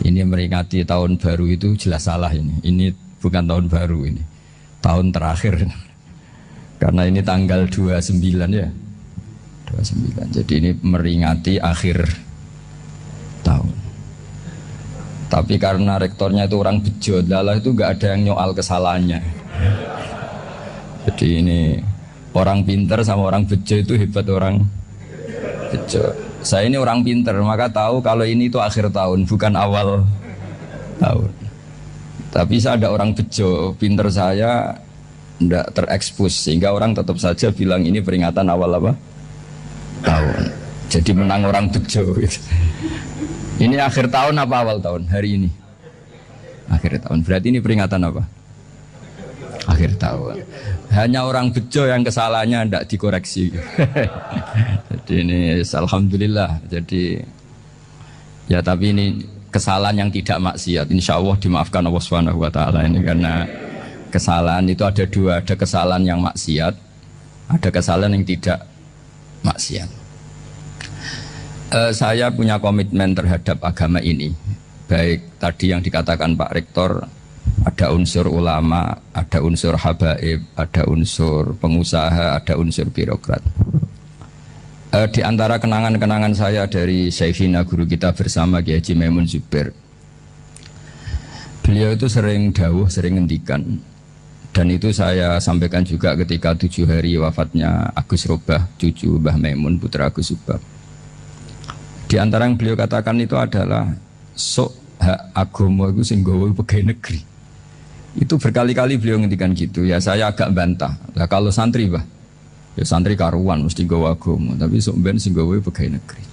Ini meringati tahun baru itu jelas salah ini. Ini bukan tahun baru ini. Tahun terakhir. Karena ini tanggal 29 ya. 29. Jadi ini meringati akhir tahun. Tapi karena rektornya itu orang bejo, lalah itu nggak ada yang nyoal kesalahannya. Jadi ini orang pinter sama orang bejo itu hebat orang bejo. Saya ini orang pinter, maka tahu kalau ini itu akhir tahun, bukan awal tahun. Tapi saya ada orang bejo, pinter saya tidak terekspos, sehingga orang tetap saja bilang ini peringatan awal apa? Tahun. Jadi menang orang bejo gitu. Ini akhir tahun apa awal tahun hari ini? Akhir tahun. Berarti ini peringatan apa? Akhir tahun. Hanya orang bejo yang kesalahannya tidak dikoreksi. Jadi ini alhamdulillah. Jadi ya tapi ini kesalahan yang tidak maksiat. Insya Allah dimaafkan Allah Subhanahu Wa Taala ini karena kesalahan itu ada dua, ada kesalahan yang maksiat, ada kesalahan yang tidak maksiat. Saya punya komitmen terhadap agama ini. Baik tadi yang dikatakan Pak Rektor, ada unsur ulama, ada unsur habaib, ada unsur pengusaha, ada unsur birokrat. Di antara kenangan-kenangan saya dari Syekhina guru kita bersama Kiai Haji Maimun Zubair, beliau itu sering dawuh, sering ngendikan, dan itu saya sampaikan juga ketika 7 hari wafatnya Agus Robah, cucu Mbah Maimun, putra Agus Subah. Di antara yang beliau katakan itu adalah sok hak agama itu sing gawe pegawai negeri. Itu berkali-kali beliau ngendikan gitu. Ya saya agak bantah. Lah kalau santri bah, ya santri karuan mesti gawe agama, tapi sok ben sing gawe pegawai negeri.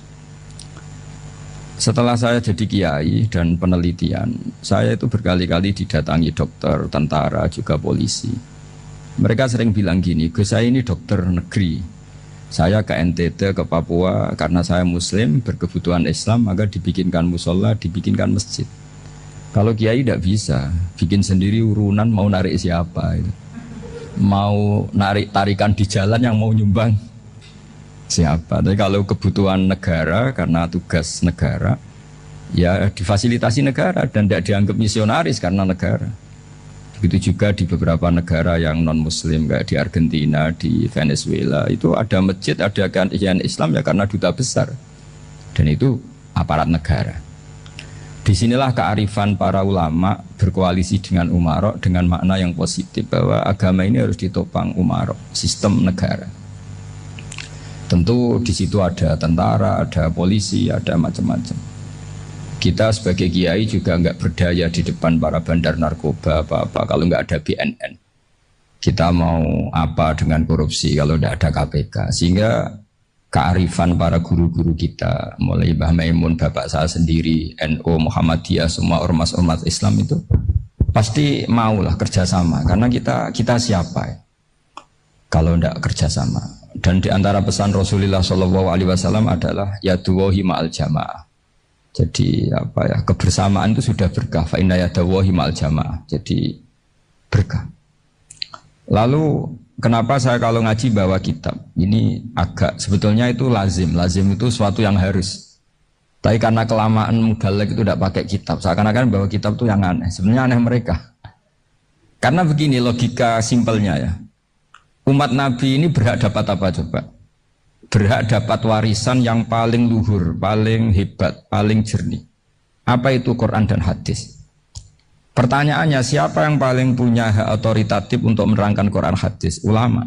Setelah saya jadi kiai dan penelitian, saya itu berkali-kali didatangi dokter, tentara, juga polisi. Mereka sering bilang gini, Gus saya ini dokter negeri. Saya ke NTT, ke Papua, karena saya muslim, berkebutuhan Islam, maka dibikinkan musola, dibikinkan masjid. Kalau kiai tidak bisa, bikin sendiri urunan mau narik siapa itu. Mau narik tarikan di jalan yang mau nyumbang siapa. Tapi kalau kebutuhan negara, karena tugas negara, ya difasilitasi negara dan tidak dianggap misionaris karena negara. Begitu juga di beberapa negara yang non-muslim kayak di Argentina, di Venezuela itu ada masjid, ada kajian Islam ya karena duta besar dan itu aparat negara. Disinilah kearifan para ulama berkoalisi dengan umarok dengan makna yang positif bahwa agama ini harus ditopang umarok, sistem negara. Tentu di situ ada tentara, ada polisi, ada macam-macam. Kita sebagai kiai juga nggak berdaya di depan para bandar narkoba apa-apa kalau nggak ada BNN. Kita mau apa dengan korupsi kalau nggak ada KPK. Sehingga kearifan para guru-guru kita, mulai Mbah Maimun, bapak saya sendiri, NU, Muhammadiyah, semua ormas-ormas Islam itu pasti maulah kerjasama. Karena kita siapa ya? Kalau nggak kerjasama. Dan di antara pesan Rasulullah SAW adalah yaduwahi ma'al jamaah. Jadi apa ya, kebersamaan itu sudah berkah. Fa inna yadallahi ma'al jamaah. Jadi berkah. Lalu kenapa saya kalau ngaji bawa kitab? Ini agak sebetulnya itu lazim. Lazim itu suatu yang harus. Tapi karena kelamaan mudalek itu tidak pakai kitab. Seakan-akan bawa kitab itu yang aneh. Sebenarnya aneh mereka. Karena begini logika simpelnya ya. Umat Nabi ini berhak dapat apa coba? Berhak dapat warisan yang paling luhur, paling hebat, paling jernih. Apa itu Quran dan hadis? Pertanyaannya, siapa yang paling punya hak otoritatif untuk menerangkan Quran hadis? Ulama.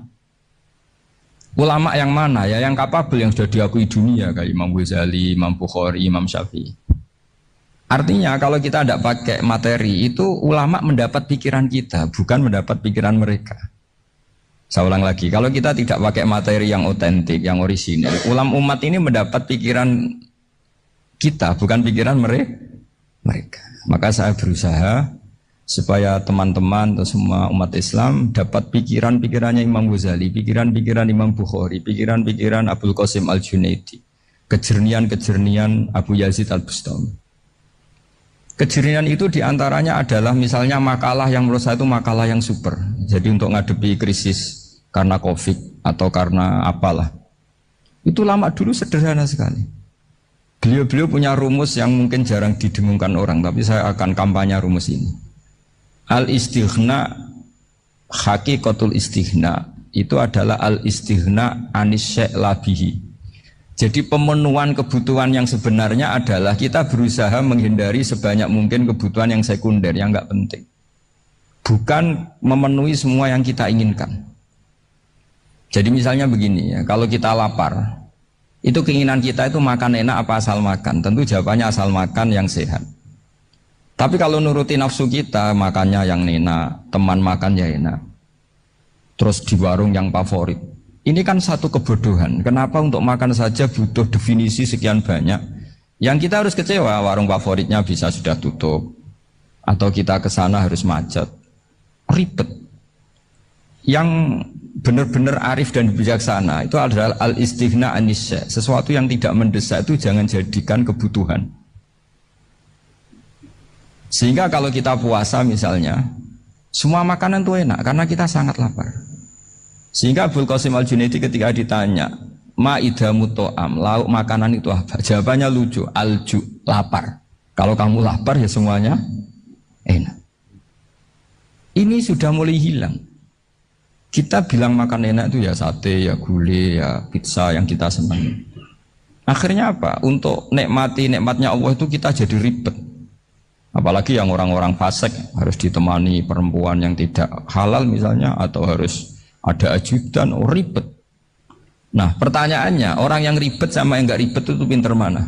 Ulama yang mana? Ya yang kapabel, yang sudah diakui dunia kayak Imam Ghazali, Imam Bukhari, Imam Syafi'i. Artinya kalau kita tidak pakai materi itu ulama mendapat pikiran kita, bukan mendapat pikiran mereka. Saya ulang lagi, kalau kita tidak pakai materi yang otentik, yang orisinil, umat ini mendapat pikiran kita, bukan pikiran mereka. Maka saya berusaha supaya teman-teman atau semua umat Islam dapat pikiran-pikirannya Imam Ghazali, pikiran-pikiran Imam Bukhari, pikiran-pikiran Abdul Qasim Al-Junaidi, kejernian-kejernian Abu Yazid Al-Bustami. Kejernihan itu diantaranya adalah misalnya makalah yang menurut saya itu makalah yang super. Jadi untuk ngadepi krisis karena COVID atau karena apalah. Itu lama dulu sederhana sekali. Beliau-beliau punya rumus yang mungkin jarang didengungkan orang, tapi saya akan kampanye rumus ini. Al-istighna, hakikatul istighna, itu adalah al-istighna anis syai' labihi. Jadi pemenuhan kebutuhan yang sebenarnya adalah kita berusaha menghindari sebanyak mungkin kebutuhan yang sekunder, yang enggak penting. Bukan memenuhi semua yang kita inginkan. Jadi misalnya begini ya, kalau kita lapar, itu keinginan kita itu makan enak apa asal makan? Tentu jawabannya asal makan yang sehat. Tapi kalau nuruti nafsu kita, makannya yang enak, teman makan ya enak, terus di warung yang favorit. Ini kan satu kebodohan. Kenapa untuk makan saja butuh definisi sekian banyak? Yang kita harus kecewa, warung favoritnya bisa sudah tutup, atau kita ke sana harus macet, ribet. Yang benar-benar arif dan bijaksana itu adalah al-istighna anisya. Sesuatu yang tidak mendesak itu jangan jadikan kebutuhan. Sehingga kalau kita puasa misalnya, semua makanan itu enak karena kita sangat lapar. Sehingga Abul Qasim Al-Junaidi ketika ditanya, ma'idamu to'am, lauk makanan itu apa? Jawabannya lucu, alju, lapar. Kalau kamu lapar ya semuanya enak. Ini sudah mulai hilang. Kita bilang makan enak itu ya sate, ya gulai, ya pizza yang kita senang. Akhirnya apa? Untuk nikmati nikmatnya Allah itu kita jadi ribet. Apalagi yang orang-orang fasik harus ditemani perempuan yang tidak halal misalnya, atau harus ada ajudan, ribet. Nah pertanyaannya, orang yang ribet sama yang nggak ribet itu pinter mana?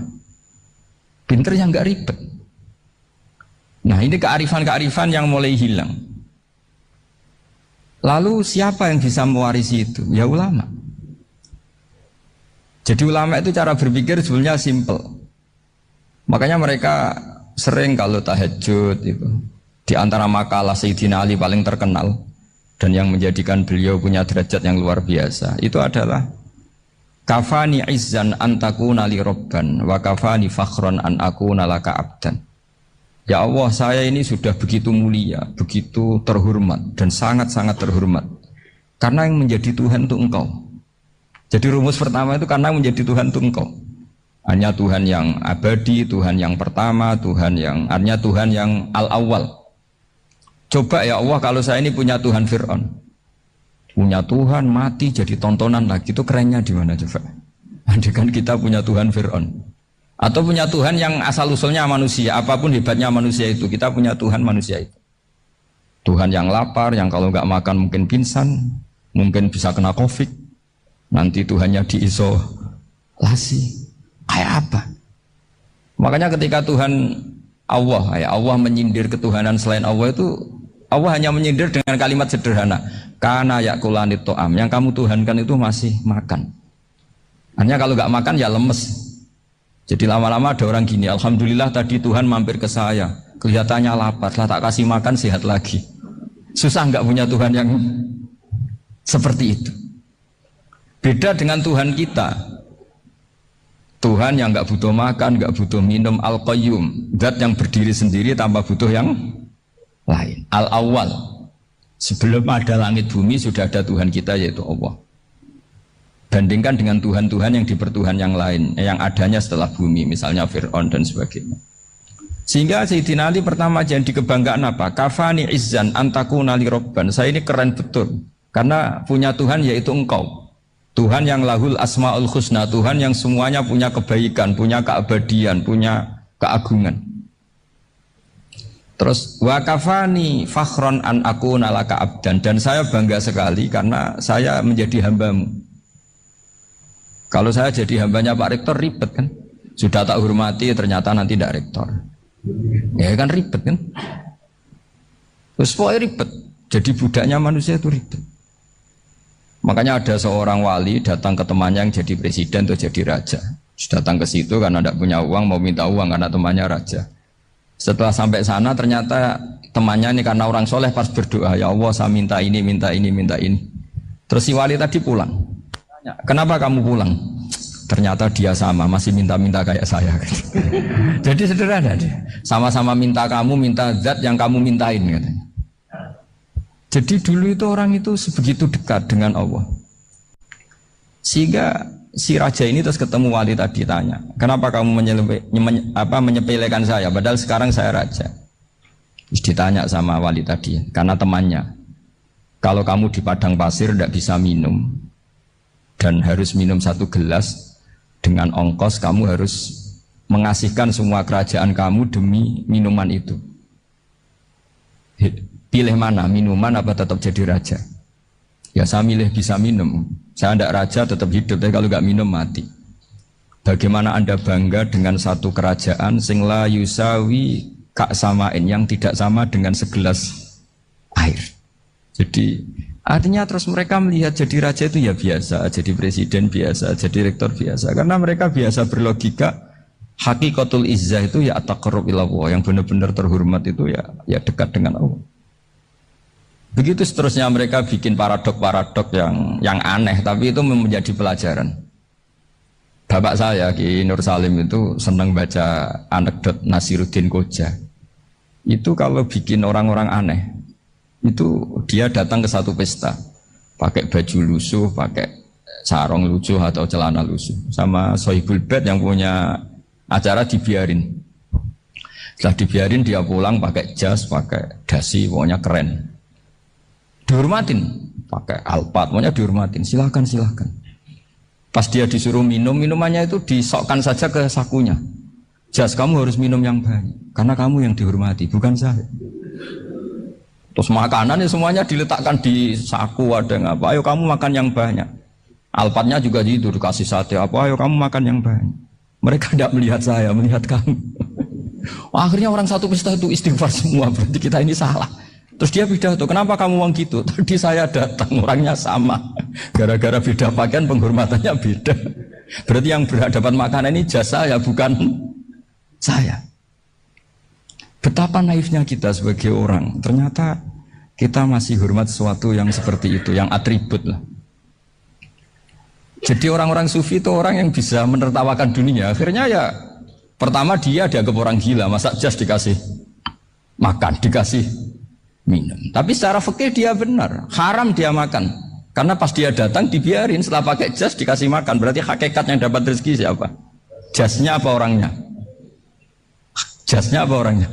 Pinter yang nggak ribet. Nah ini kearifan-kearifan yang mulai hilang. Lalu siapa yang bisa mewarisi itu? Ya ulama. Jadi ulama itu cara berpikir sebenarnya simple. Makanya mereka sering kalau tahajud itu, di antara makalah Sayyidina Ali paling terkenal dan yang menjadikan beliau punya derajat yang luar biasa itu adalah kafani izzan antakuna li robban wa kafani fakhron an akuna laka abdan. Ya Allah, saya ini sudah begitu mulia, begitu terhormat dan sangat-sangat terhormat karena yang menjadi Tuhan itu Engkau. Jadi rumus pertama itu karena menjadi Tuhan itu Engkau. Hanya Tuhan yang abadi, Tuhan yang pertama, hanya Tuhan yang al-awwal. Coba ya Allah, kalau saya ini punya Tuhan Fir'aun, punya Tuhan mati jadi tontonan lagi, itu kerennya di mana coba? Andai kan kita punya Tuhan Fir'aun, atau punya Tuhan yang asal usulnya manusia, apapun hebatnya manusia itu, kita punya Tuhan manusia itu. Tuhan yang lapar, yang kalau nggak makan mungkin pingsan, mungkin bisa kena COVID, nanti Tuhannya diisolasi. Kayak apa? Makanya ketika Tuhan Allah, Allah menyindir ketuhanan selain Allah itu, Allah hanya menyindir dengan kalimat sederhana, kana yakulanit to'am, yang kamu tuhankan itu masih makan. Hanya kalau nggak makan ya lemes. Jadi lama-lama ada orang gini, alhamdulillah tadi Tuhan mampir ke saya, kelihatannya lapar, setelah tak kasih makan sehat lagi. Susah nggak punya Tuhan yang seperti itu. Beda dengan Tuhan kita. Tuhan yang nggak butuh makan, nggak butuh minum, al-qayyum, zat yang berdiri sendiri tanpa butuh yang lain. Al-awwal, sebelum ada langit bumi sudah ada Tuhan kita yaitu Allah. Bandingkan dengan Tuhan-Tuhan yang dipertuhan yang lain, yang adanya setelah bumi, misalnya Fir'aun dan sebagainya. Sehingga Sayyidina Ali pertama jadi kebanggaan apa? Kafani izzan antakuna li robban. Saya ini keren betul karena punya Tuhan yaitu Engkau. Tuhan yang lahul asma'ul husna, Tuhan yang semuanya punya kebaikan, punya keabadian, punya keagungan. Terus wa kafani fakhron an akuna laka abdan, dan saya bangga sekali karena saya menjadi hambamu. Kalau saya jadi hambanya Pak Rektor ribet kan, sudah tak hormati ternyata nanti tidak rektor, ya kan ribet kan. Terus pokoknya ribet, jadi budaknya manusia itu ribet. Makanya ada seorang wali datang ke temannya yang jadi presiden atau jadi raja. Datang ke situ karena tidak punya uang, mau minta uang karena temannya raja. Setelah sampai sana ternyata temannya ini karena orang soleh pas berdoa, ya Allah saya minta ini, minta ini, minta ini. Terus si wali tadi pulang. Kenapa kamu pulang? Ternyata dia sama, masih minta-minta kayak saya. Jadi sederhana deh. Sama-sama minta kamu, minta zat yang kamu mintain katanya. Jadi dulu itu orang itu sebegitu dekat dengan Allah. Sehingga si raja ini terus ketemu wali tadi, tanya, kenapa kamu menyepelekan saya padahal sekarang saya raja. Terus ditanya sama wali tadi, karena temannya, kalau kamu di padang pasir tidak bisa minum dan harus minum 1 gelas, dengan ongkos kamu harus mengasihkan semua kerajaan kamu demi minuman itu. Pilih mana, minuman apa tetap jadi raja? Ya saya milih bisa minum. Saya tidak raja tetap hidup, tapi kalau nggak minum mati. Bagaimana Anda bangga dengan satu kerajaan sing la yusawi kak samain, yang tidak sama dengan segelas air. Jadi artinya terus mereka melihat jadi raja itu ya biasa, jadi presiden biasa, jadi rektor biasa. Karena mereka biasa berlogika hakikatul izzah itu ya at-taqarrub ila Allah, yang benar-benar terhormat itu ya dekat dengan Allah. Begitu seterusnya mereka bikin paradok-paradok yang aneh, tapi itu menjadi pelajaran. Bapak saya Ki Nur Salim itu senang baca anekdot Nasiruddin Koja. Itu kalau bikin orang-orang aneh, itu dia datang ke satu pesta, pakai baju lusuh, pakai sarung lusuh atau celana lusuh, sama Sohibul Bait yang punya acara dibiarin. Setelah dibiarin dia pulang pakai jas, pakai dasi, pokoknya keren. Dihormatin, pakai alpat, pokoknya dihormatin. Silakan. Pas dia disuruh minum, minumannya itu disokkan saja ke sakunya. Jas, kamu harus minum yang banyak, karena kamu yang dihormati, bukan saya. Terus makanan ya semuanya diletakkan di saku, ada yang apa? Ayo kamu makan yang banyak. Alpatnya juga gitu, dikasih sate apa? Ayo kamu makan yang banyak. Mereka tidak melihat saya, melihat kamu. Akhirnya orang satu pesta itu istighfar semua, berarti kita ini salah. Terus dia pidato, kenapa kamu ngomong gitu? Tadi saya datang, orangnya sama. Gara-gara beda pakaian, penghormatannya beda. Berarti yang berhak dapat makanan ini jasa ya, bukan saya. Betapa naifnya kita sebagai orang. Ternyata kita masih hormat sesuatu yang seperti itu, yang atribut lah. Jadi orang-orang sufi itu orang yang bisa menertawakan dunia. Akhirnya ya, pertama dia dianggap orang gila, masa jas dikasih makan, dikasih minum. Tapi secara fikih dia benar, haram dia makan. Karena pas dia datang dibiarin, setelah pakai jas dikasih makan. Berarti hakikat yang dapat rezeki siapa? Jasnya apa orangnya? Jasnya apa orangnya?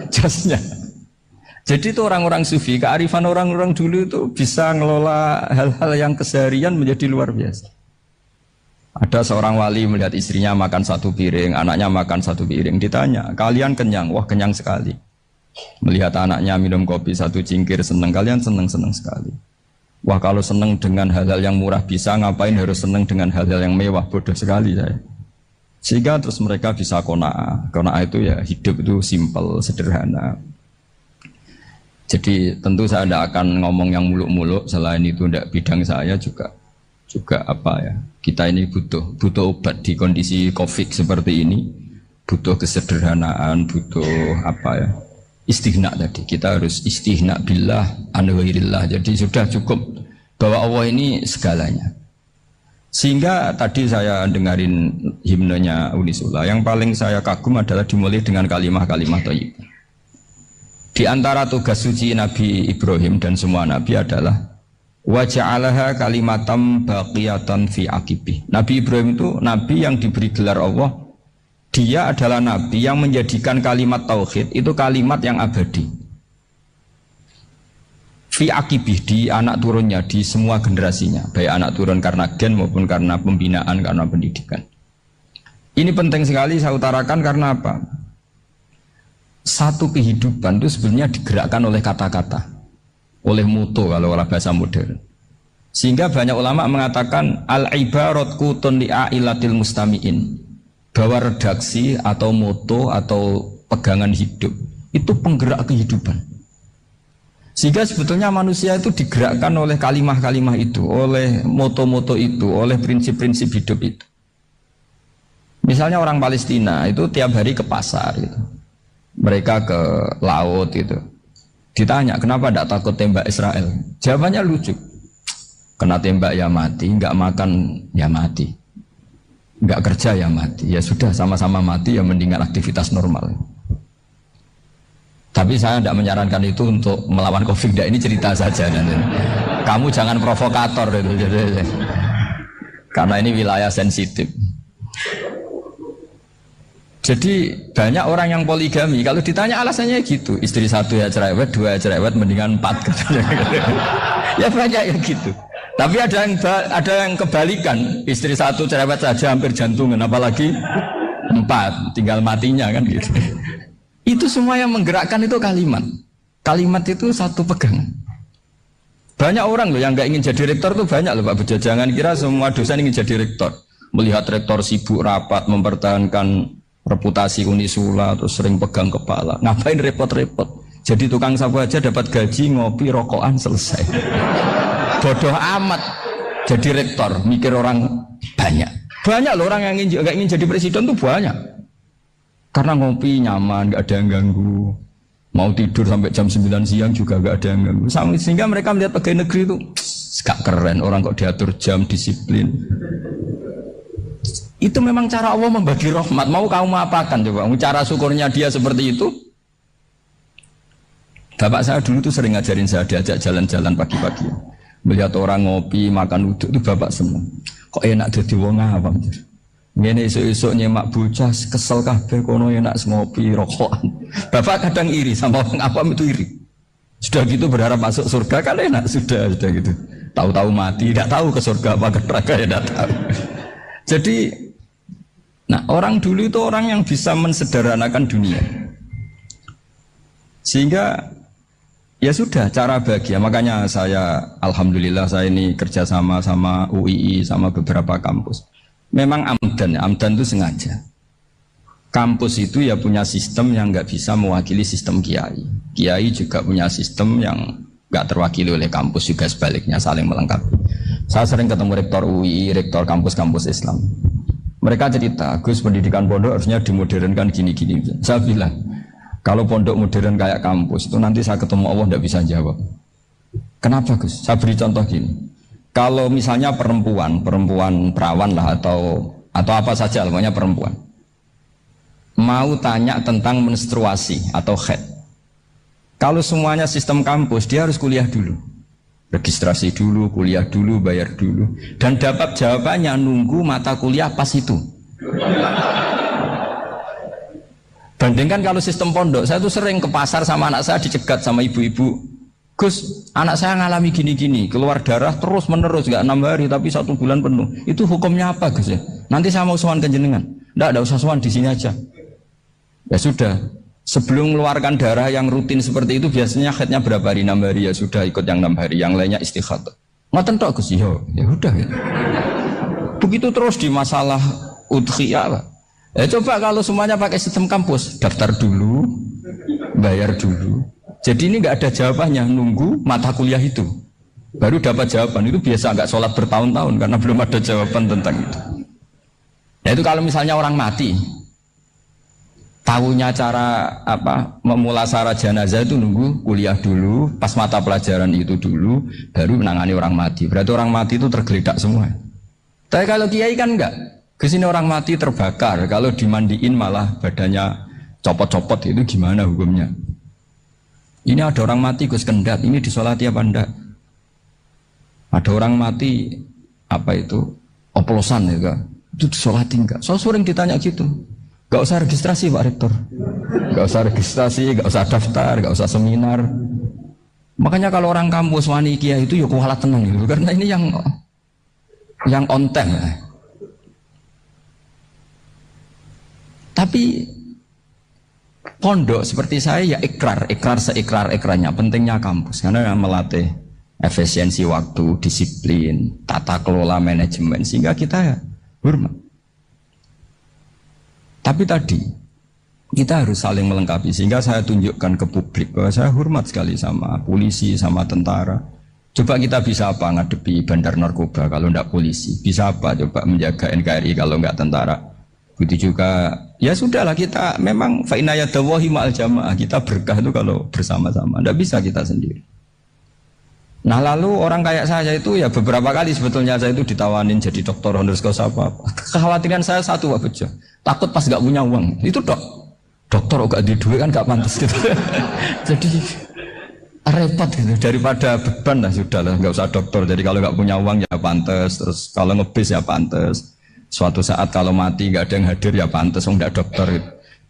Jasnya. Jadi itu orang-orang sufi, kearifan orang-orang dulu itu bisa ngelola hal-hal yang keseharian menjadi luar biasa. Ada seorang wali melihat istrinya makan 1 piring, anaknya makan 1 piring. Ditanya, kalian kenyang? Wah kenyang sekali. Melihat anaknya minum kopi 1 cingkir, senang. Kalian senang sekali. Wah kalau senang dengan hal-hal yang murah bisa, ngapain harus senang dengan hal-hal yang mewah? Bodoh sekali saya. Sehingga terus mereka bisa qanaah. Qanaah itu ya hidup itu simpel, sederhana. Jadi tentu saya tidak akan ngomong yang muluk-muluk, selain itu tidak bidang saya juga apa ya, kita ini butuh obat di kondisi COVID seperti ini, butuh kesederhanaan, butuh apa ya, istighna tadi. Kita harus istighna billah an ghairillah. Jadi sudah cukup bahwa Allah ini segalanya. Sehingga tadi saya dengarin himnenya Unisula, yang paling saya kagum adalah dimulai dengan kalimah-kalimah thayyibah. Di antara tugas suci Nabi Ibrahim dan semua Nabi adalah wa ja'alaha kalimatam baqiyatan fi aqibi. Nabi Ibrahim itu Nabi yang diberi gelar Allah. Dia adalah Nabi yang menjadikan kalimat tauhid itu kalimat yang abadi. Fi aqibi, di anak turunnya, di semua generasinya, baik anak turun karena gen maupun karena pembinaan, karena pendidikan. Ini penting sekali saya utarakan karena apa? Satu kehidupan itu sebenarnya digerakkan oleh kata-kata, oleh mutu kalau oleh bahasa modern. Sehingga banyak ulama mengatakan al-ibarat qutun li'ailatil mustami'in, bahwa redaksi atau moto atau pegangan hidup itu penggerak kehidupan. Sehingga sebetulnya manusia itu digerakkan oleh kalimah-kalimah itu, oleh moto-moto itu, oleh prinsip-prinsip hidup itu. Misalnya orang Palestina itu tiap hari ke pasar gitu. Mereka ke laut itu. Ditanya kenapa tidak takut tembak Israel? Jawabannya lucu. Kena tembak ya mati, nggak makan ya mati, nggak kerja ya mati. Ya sudah sama-sama mati ya mendingan aktivitas normal. Tapi saya tidak menyarankan itu untuk melawan COVID. Ini cerita saja. Kamu jangan provokator itu. Karena ini wilayah sensitif. Jadi banyak orang yang poligami, kalau ditanya alasannya gitu, istri satu ya cerewet, dua ya cerewet, mendingan 4 katanya. Ya banyak yang gitu. Tapi ada yang kebalikan, istri satu cerewet saja hampir jantungan, apalagi 4, tinggal matinya kan gitu. Itu semua yang menggerakkan itu kalimat. Kalimat itu satu pegangan. Banyak orang loh yang nggak ingin jadi rektor tuh banyak loh Pak Bejo. Jangan kira semua dosen ingin jadi rektor. Melihat rektor sibuk rapat, mempertahankan reputasi Unisula, terus sering pegang kepala. Ngapain repot-repot? Jadi tukang sapu aja dapat gaji, ngopi, rokokan, selesai. Bodoh amat jadi rektor, mikir orang banyak. Banyak loh orang yang nggak ingin jadi presiden tuh banyak. Karena ngopi nyaman, nggak ada yang ganggu. Mau tidur sampai jam 9 siang juga nggak ada yang ganggu. Sehingga mereka melihat pegawai negeri itu gak keren, orang kok diatur jam, disiplin. Itu memang cara Allah membagi rahmat. Mau kamu apakan coba? Cara syukurnya dia seperti itu. Bapak saya dulu tuh sering ngajarin saya, diajak jalan-jalan pagi-pagi. Melihat orang ngopi, makan uduk itu bapak seneng. Kok enak jadi wong apa? Ngene esuk-esuk nyemak bocah kesel kabeh kono enak ngopi rokokan. Bapak kadang iri sama orang apa itu iri. Sudah gitu berharap masuk surga kan enak sudah gitu. Tahu-tahu mati, tidak tahu ke surga apa ke neraka ya tidak tahu. Jadi nah orang dulu itu orang yang bisa mensederhanakan dunia. Sehingga ya sudah cara bahagia. Makanya saya alhamdulillah saya ini kerjasama sama UII sama beberapa kampus. Memang amdan itu sengaja. Kampus itu ya punya sistem yang nggak bisa mewakili sistem kiai. Kiai juga punya sistem yang nggak terwakili oleh kampus, juga sebaliknya saling melengkapi. Saya sering ketemu rektor UII, rektor kampus-kampus Islam. Mereka cerita, Gus pendidikan pondok harusnya dimodernkan gini-gini. Saya bilang, kalau pondok modern kayak kampus itu nanti saya ketemu Allah nggak bisa jawab. Kenapa Gus? Saya beri contoh gini. Kalau misalnya perempuan perawan lah atau apa saja, namanya perempuan, mau tanya tentang menstruasi atau haid. Kalau semuanya sistem kampus, dia harus kuliah dulu, registrasi dulu, kuliah dulu, bayar dulu, dan dapat jawabannya nunggu mata kuliah pas itu. Bandingkan kalau sistem pondok, saya tuh sering ke pasar sama anak saya dicegat sama ibu-ibu. Gus, anak saya ngalami gini-gini, keluar darah terus menerus, gak 6 hari tapi 1 bulan penuh. Itu hukumnya apa Gus ya? Nanti saya mau sowan ke jenengan. Nggak usah sowan, di sini aja. Ya sudah, sebelum mengeluarkan darah yang rutin seperti itu biasanya haidnya berapa hari? 6 hari ya sudah ikut yang 6 hari, yang lainnya istighatsah. Ngoten tok Gus, ya udah ya. Begitu terus di masalah udhiyah lah. Ya coba kalau semuanya pakai sistem kampus, daftar dulu, bayar dulu. Jadi ini nggak ada jawabannya, nunggu mata kuliah itu baru dapat jawaban. Itu biasa nggak sholat bertahun-tahun karena belum ada jawaban tentang itu. Ya itu kalau misalnya orang mati, tahunya cara apa memulasara jenazah itu nunggu kuliah dulu, pas mata pelajaran itu dulu, baru menangani orang mati. Berarti orang mati itu tergeledak semua. Tapi kalau kiai kan enggak. Kesini orang mati terbakar, kalau dimandiin malah badannya copot-copot, itu gimana hukumnya? Ini ada orang mati Gus Kendat, ini disolati apa enggak? Ada orang mati apa itu oplosan ya, itu disolati enggak? So sering ditanya gitu. Gak usah registrasi Pak Rektor, gak usah registrasi, gak usah daftar, gak usah seminar. Makanya kalau orang kampus wani kiai itu ya kualat tenang gitu, karena ini yang on time. Tapi pondok seperti saya ya ikrar seikrar-ikrarnya. Pentingnya kampus karena melatih efisiensi waktu, disiplin, tata kelola manajemen, sehingga kita ya hormat. Tapi tadi kita harus saling melengkapi, sehingga saya tunjukkan ke publik bahwa saya hormat sekali sama polisi, sama tentara. Coba kita bisa apa ngadepi bandar narkoba kalau enggak polisi? Bisa apa coba menjaga NKRI kalau enggak tentara? Begitu juga, ya sudahlah kita memang fa'inayadawahi ma'al jamaah, kita berkah itu kalau bersama-sama, tidak bisa kita sendiri. Nah lalu orang kayak saya itu ya beberapa kali sebetulnya saya itu ditawanin jadi dokter honoris causa apa. Kekhawatiran saya satu Pak Bejo, takut pas gak punya uang, itu dokter gak di duit kan gak pantas gitu. Jadi repot itu, daripada beban lah sudah lah, nggak usah dokter. Jadi kalau nggak punya uang ya pantas, terus kalau ngebis ya pantas. Suatu saat kalau mati nggak ada yang hadir ya pantas, nggak dokter gitu.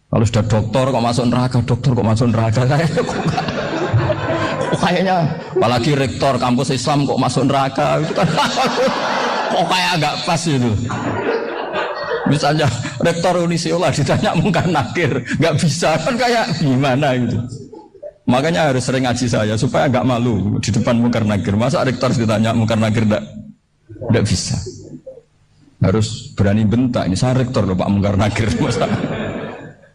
Kalau sudah dokter kok masuk neraka, dokter kok masuk neraka, kayaknya apalagi rektor kampus Islam kok masuk neraka itu kan kok kayak agak pas itu. Misalnya rektor Unisiola ditanya mungkar nakir, nggak bisa kan kayak gimana gitu. Makanya harus sering ngaji saya supaya nggak malu di depan mungkar nakir. Masa rektor ditanya mungkar nakir nggak bisa. Harus berani bentak. Ini saya rektor loh Pak mungkar nakir.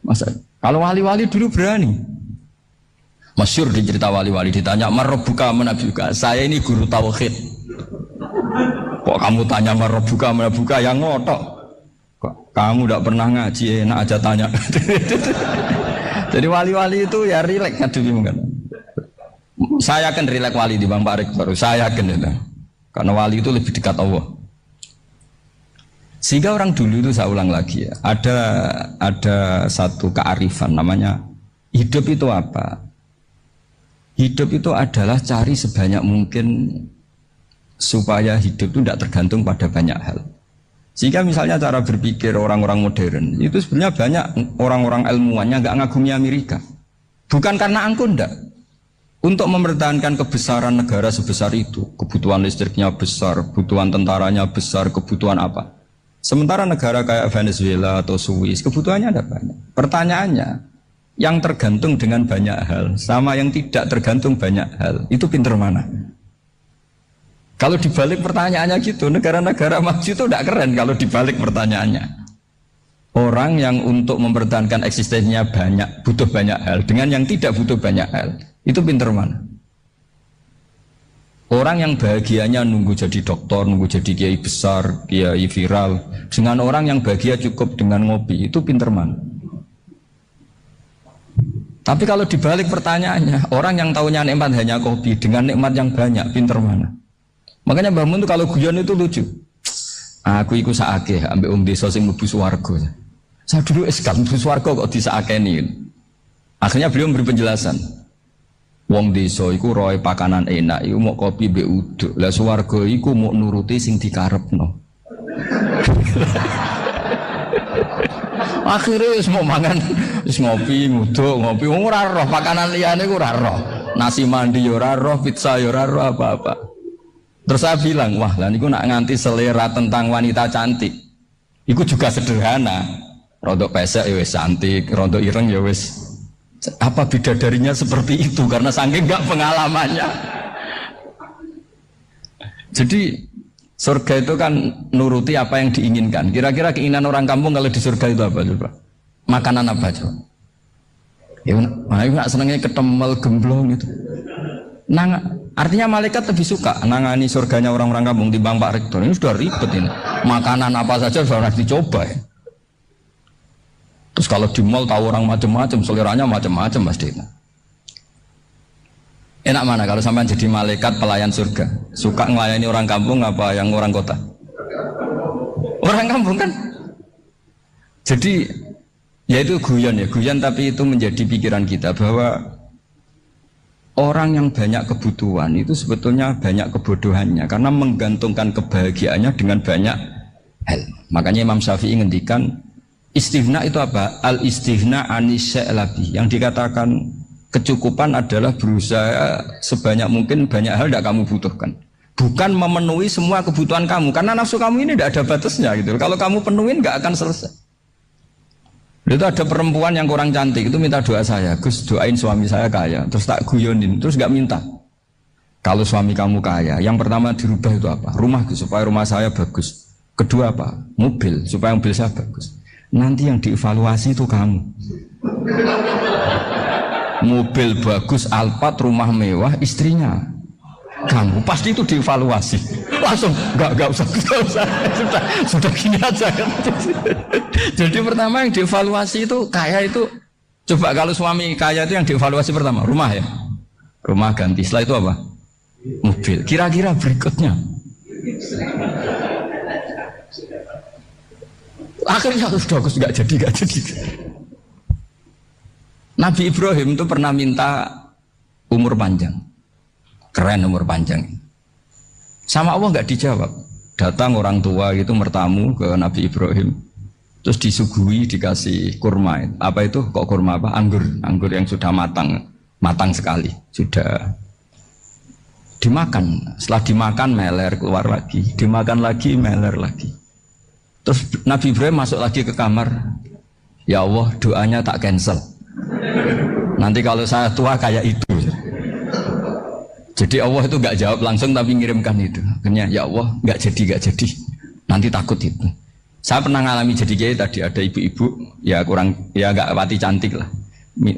Masa kalau wali-wali dulu berani. Masyhur di cerita wali-wali ditanya marabbuka manabuka. Saya ini guru tauhid. Kok kamu tanya marabbuka manabuka yang ngotok? Kok kamu tidak pernah ngaji enak aja tanya. Jadi wali-wali itu ya rileks ngadepi mungkin. Saya akan rileks wali di Bang Pak Rektor. Saya akan itu. Karena wali itu lebih dekat Allah. Sehingga orang dulu itu saya ulang lagi ya, ada satu kearifan namanya hidup itu apa? Hidup itu adalah cari sebanyak mungkin supaya hidup itu tidak tergantung pada banyak hal. Sehingga misalnya cara berpikir orang-orang modern itu sebenarnya banyak orang-orang ilmuwannya nggak ngagumi Amerika. Bukan karena angkuh ndak. Untuk mempertahankan kebesaran negara sebesar itu, kebutuhan listriknya besar, kebutuhan tentaranya besar, kebutuhan apa? Sementara negara kayak Venezuela atau Swiss kebutuhannya ada banyak. Pertanyaannya, yang tergantung dengan banyak hal sama yang tidak tergantung banyak hal, itu pinter mana? Kalau dibalik pertanyaannya gitu, negara-negara maju itu tidak keren kalau dibalik pertanyaannya. Orang yang untuk mempertahankan eksistensinya banyak, butuh banyak hal, dengan yang tidak butuh banyak hal, itu pinter mana? Orang yang bahagianya nunggu jadi dokter, nunggu jadi kiai besar, kiai viral, dengan orang yang bahagia cukup dengan ngopi, itu pinter mana? Tapi kalau dibalik pertanyaannya, orang yang tahunya nikmat hanya kopi, dengan nikmat yang banyak, pinter mana? Makanya Mbah Mun itu kalau guyon itu lucu. Aku ikut saake, ambil desa sing mlebu swarga. Saya dulu eskan mlebu swarga kok disakeni. Akhirnya beliau memberi penjelasan. Wong desa iku roe pakanan enak iku mau kopi mbek uduk. Lah swarga iku mau nuruti sing dikarepno. Akhirnya wis mau mangan wis ngopi, nguduk, ngopi ora roh pakanan liyane ku ora roh. Nasi mandi yo ora roh, pizza yo ora roh apa-apa. Terus saya bilang, wah lah niku nak nganti selera tentang wanita cantik. Iku juga sederhana. Rodok pesek ya wis cantik, rodok ireng ya wis. Apa bidadarinya seperti itu karena saking enggak pengalamannya. Jadi surga itu kan nuruti apa yang diinginkan. Kira-kira keinginan orang kampung kalau di surga itu apa coba? Makanan apa coba? Ya nak senengnya ketemel gemblong gitu. Artinya malaikat lebih suka nangani surganya orang-orang kampung timbang Pak Rektor. Ini sudah ribet ini. Makanan apa saja sudah dicoba ya. Terus kalau di mall tahu orang macam-macam, seleranya macam-macam pasti. Enak mana kalau sampai jadi malaikat pelayan surga? Suka melayani orang kampung apa yang orang kota? Orang kampung kan? Jadi ya itu guyon ya, guyon tapi itu menjadi pikiran kita bahwa orang yang banyak kebutuhan itu sebetulnya banyak kebodohannya karena menggantungkan kebahagiaannya dengan banyak hal. Makanya Imam Syafi'i ngendikan istighna itu apa? Al-istighna anisya'labi. Yang dikatakan kecukupan adalah berusaha sebanyak mungkin banyak hal tidak kamu butuhkan. Bukan memenuhi semua kebutuhan kamu. Karena nafsu kamu ini tidak ada batasnya gitu. Kalau kamu penuhin nggak akan selesai. Itu ada perempuan yang kurang cantik itu minta doa saya. Gus doain suami saya kaya. Terus tak guyonin. Terus nggak minta. Kalau suami kamu kaya, yang pertama dirubah itu apa? Rumah supaya rumah saya bagus. Kedua apa? Mobil supaya mobil saya bagus. Nanti yang dievaluasi itu kamu. Mobil bagus, Alphard, rumah mewah, istrinya kamu. Pasti itu dievaluasi. Langsung enggak usah, sudah gini aja kan. Jadi pertama yang dievaluasi itu kaya itu. Coba kalau suami kaya itu yang dievaluasi pertama rumah ya. Rumah ganti. Setelah itu apa? Mobil. Kira-kira berikutnya. Akhirnya sudah nggak jadi. Nabi Ibrahim itu pernah minta umur panjang. Keren umur panjang. Sama Allah nggak dijawab. Datang orang tua itu mertamu ke Nabi Ibrahim, terus disuguhi dikasih kurma. Apa itu? Kok kurma apa? Anggur yang sudah matang sekali, sudah dimakan. Setelah dimakan meler keluar lagi, dimakan lagi meler lagi. Terus Nabi Ibrahim masuk lagi ke kamar. Ya Allah, doanya tak cancel. Nanti kalau saya tua kayak itu. Jadi Allah itu nggak jawab langsung tapi ngirimkan itu. Akhirnya ya Allah nggak jadi. Nanti takut itu. Saya pernah ngalami jadi kiai tadi, ada ibu-ibu ya nggak pati cantik lah.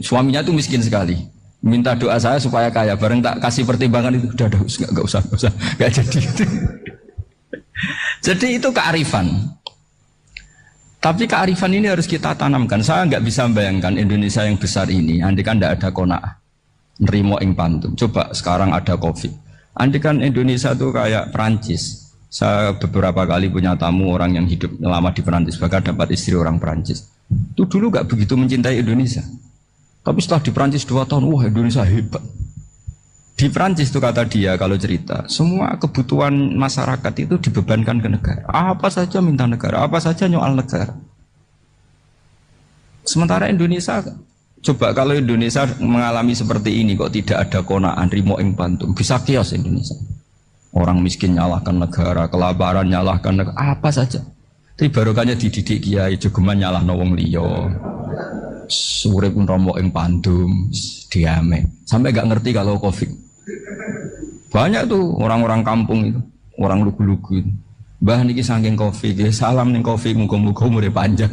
Suaminya tuh miskin sekali. Minta doa saya supaya kaya. Bareng tak kasih pertimbangan itu udah nggak usah nggak jadi. Jadi itu kearifan. Tapi kearifan ini harus kita tanamkan. Saya nggak bisa membayangkan Indonesia yang besar ini, andai kan tidak ada qanaah, nerimo ing pantum. Coba sekarang ada COVID. Andai kan Indonesia tuh kayak Perancis. Saya beberapa kali punya tamu orang yang hidup lama di Perancis, bahkan dapat istri orang Perancis. Itu dulu nggak begitu mencintai Indonesia. Tapi setelah di Perancis 2 tahun, wah Indonesia hebat. Di Perancis itu kata dia kalau cerita, semua kebutuhan masyarakat itu dibebankan ke negara. Apa saja minta negara, apa saja nyoal negara. Sementara Indonesia, coba kalau Indonesia mengalami seperti ini kok tidak ada qanaah rimo ing pantum, bisa kios Indonesia. Orang miskin nyalahkan negara, kelaparan nyalahkan negara, apa saja. Tapi barokahnya dididik kiai, jogeman nyalahno wong liya. Urip romo ing pandum, diame. Sampai gak ngerti kalau Covid. Banyak tuh orang-orang kampung itu, orang lugu-lugu itu. Mbah niki saking Covid, ya salam ning Covid, muga-muga umure panjang.